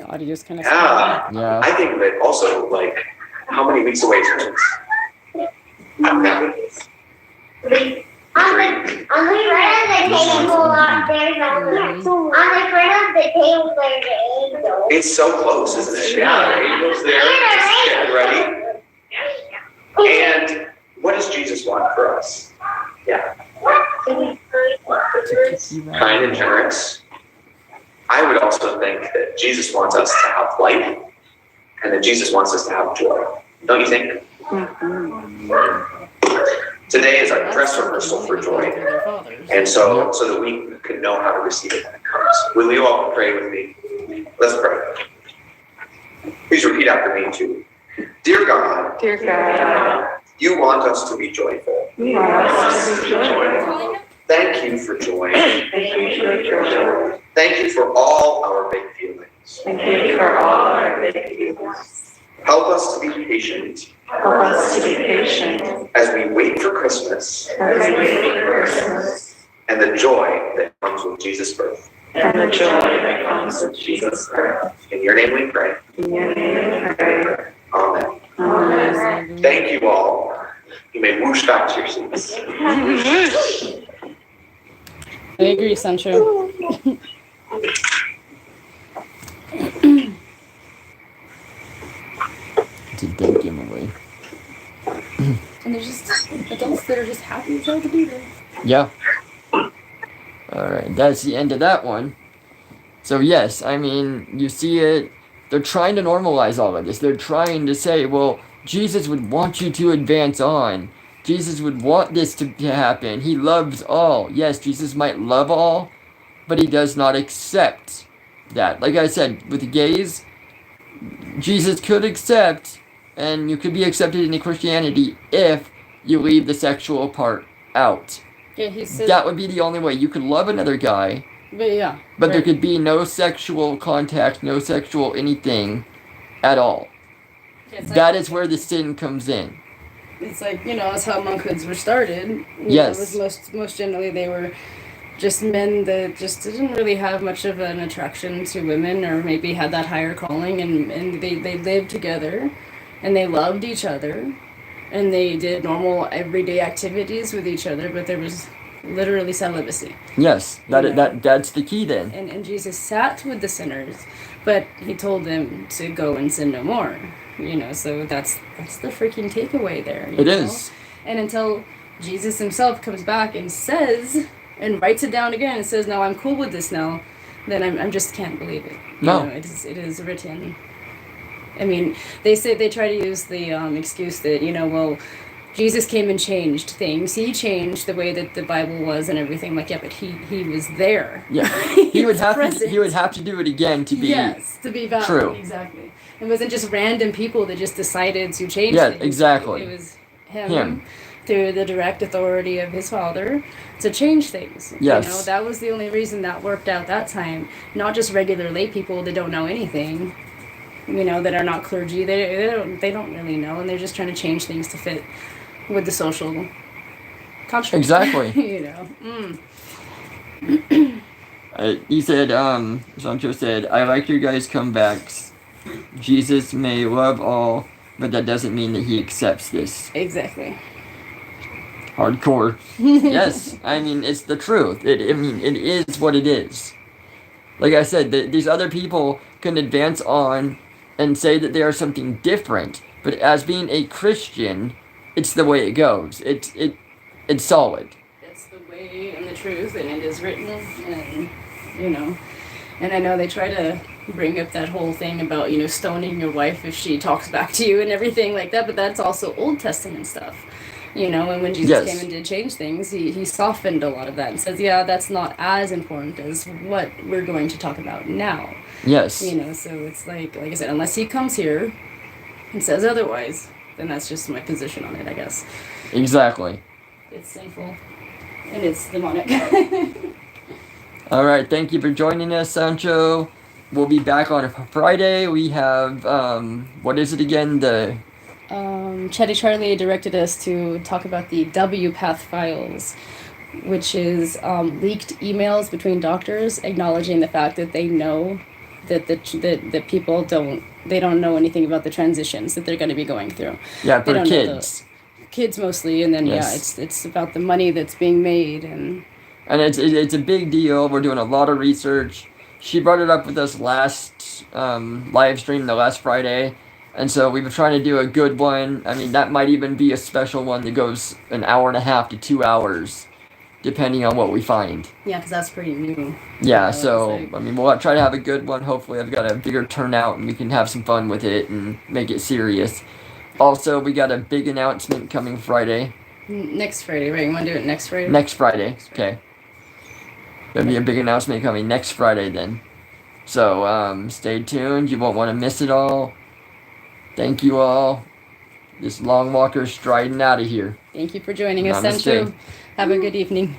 audio's kind of Yeah. I think that also, like, how many weeks away is Christmas? On the front of the table up there's on the front of the table there's an angel. It's so close, isn't it? Yeah, the angel's there, just getting ready. And what does Jesus want for us? Yeah. Kind endurance. I would also think that Jesus wants us to have life, and that Jesus wants us to have joy. Don't you think? Today is our dress rehearsal for joy, and so that we can know how to receive it when it comes. Will you all pray with me? Let's pray. Please repeat after me too. Dear God, you want us to be joyful. Thank you for joy. Thank you for all our big feelings. Help us to be patient. As we wait for Christmas. And the joy that comes with Jesus' birth. In your name we pray. Amen. Thank you all. You may whoosh back to your seats. I agree, Sancho. It's a dead giveaway. And there's just adults that are just happy as hell to be there. Yeah. Alright, that's the end of that one. So yes, I mean, you see it, they're trying to normalize all of this. They're trying to say, well, Jesus would want you to advance on. Jesus would want this to happen. He loves all. Yes, Jesus might love all, but he does not accept that. Like I said, with the gays, Jesus could accept, and you could be accepted into Christianity if you leave the sexual part out. Yeah, he said that would be the only way. You could love another guy, but there could be no sexual contact, no sexual anything at all. That is where the sin comes in. It's like, that's how monkhoods were started. Yes. It was most generally they were just men that just didn't really have much of an attraction to women, or maybe had that higher calling, and they lived together and they loved each other and they did normal everyday activities with each other, but there was literally celibacy. Yes, that's the key then. And Jesus sat with the sinners, but he told them to go and sin no more. So that's the freaking takeaway there. It is. And until Jesus himself comes back and says, and writes it down again and says, no, I'm cool with this now, then I just can't believe it. It is written. I mean, they try to use the excuse that, well, Jesus came and changed things. He changed the way that the Bible was and everything. Like, yeah, but he was there. Yeah, he would have to do it again to be to be valid. True. Exactly. It wasn't just random people that just decided to change things. Yeah, exactly. It was him through the direct authority of his father to change things. Yes. That was the only reason that worked out that time. Not just regular lay people that don't know anything. That are not clergy. They don't really know, and they're just trying to change things to fit with the social construct. Exactly. He said, Sancho said, I like your guys' comebacks. Jesus may love all, but that doesn't mean that he accepts this. Exactly. Hardcore. Yes, I mean, it's the truth. It is what it is. Like I said, these other people can advance on and say that they are something different, but as being a Christian, it's the way it goes. It's solid. It's the way and the truth, and it is written, and and I know they try to bring up that whole thing about stoning your wife if she talks back to you and everything like that, but that's also Old Testament stuff. And when Jesus came and did change things, he softened a lot of that and says, yeah, that's not as important as what we're going to talk about now. Yes. So it's like I said, unless he comes here and says otherwise, then that's just my position on it, I guess. Exactly. It's sinful. And it's demonic. Alright, thank you for joining us, Sancho. we'll be back on Friday. We have, what is it again? The Chetty Charlie directed us to talk about the WPATH files, which is leaked emails between doctors acknowledging the fact that they know that that people don't know anything about the transitions that they're going to be going through. Yeah, they for don't kids. Kids mostly, and then Yes. it's about the money that's being made, and it's a big deal. We're doing a lot of research. She brought it up with us last live stream, the last Friday, and so we've been trying to do a good one. I mean, that might even be a special one that goes an hour and a half to 2 hours, depending on what we find. yeah, because that's pretty new. Yeah, so, I mean, we'll try to have a good one. Hopefully I've got a bigger turnout and we can have some fun with it and make it serious. Also, we got a big announcement coming Friday. Next Friday, right? You want to do it next Friday? Next Friday, okay. There'll be a big announcement coming next Friday then. So, stay tuned. You won't want to miss it all. Thank you all. This LongWalker's striding out of here. Thank you for joining us, Namaste. Central. Have a good evening.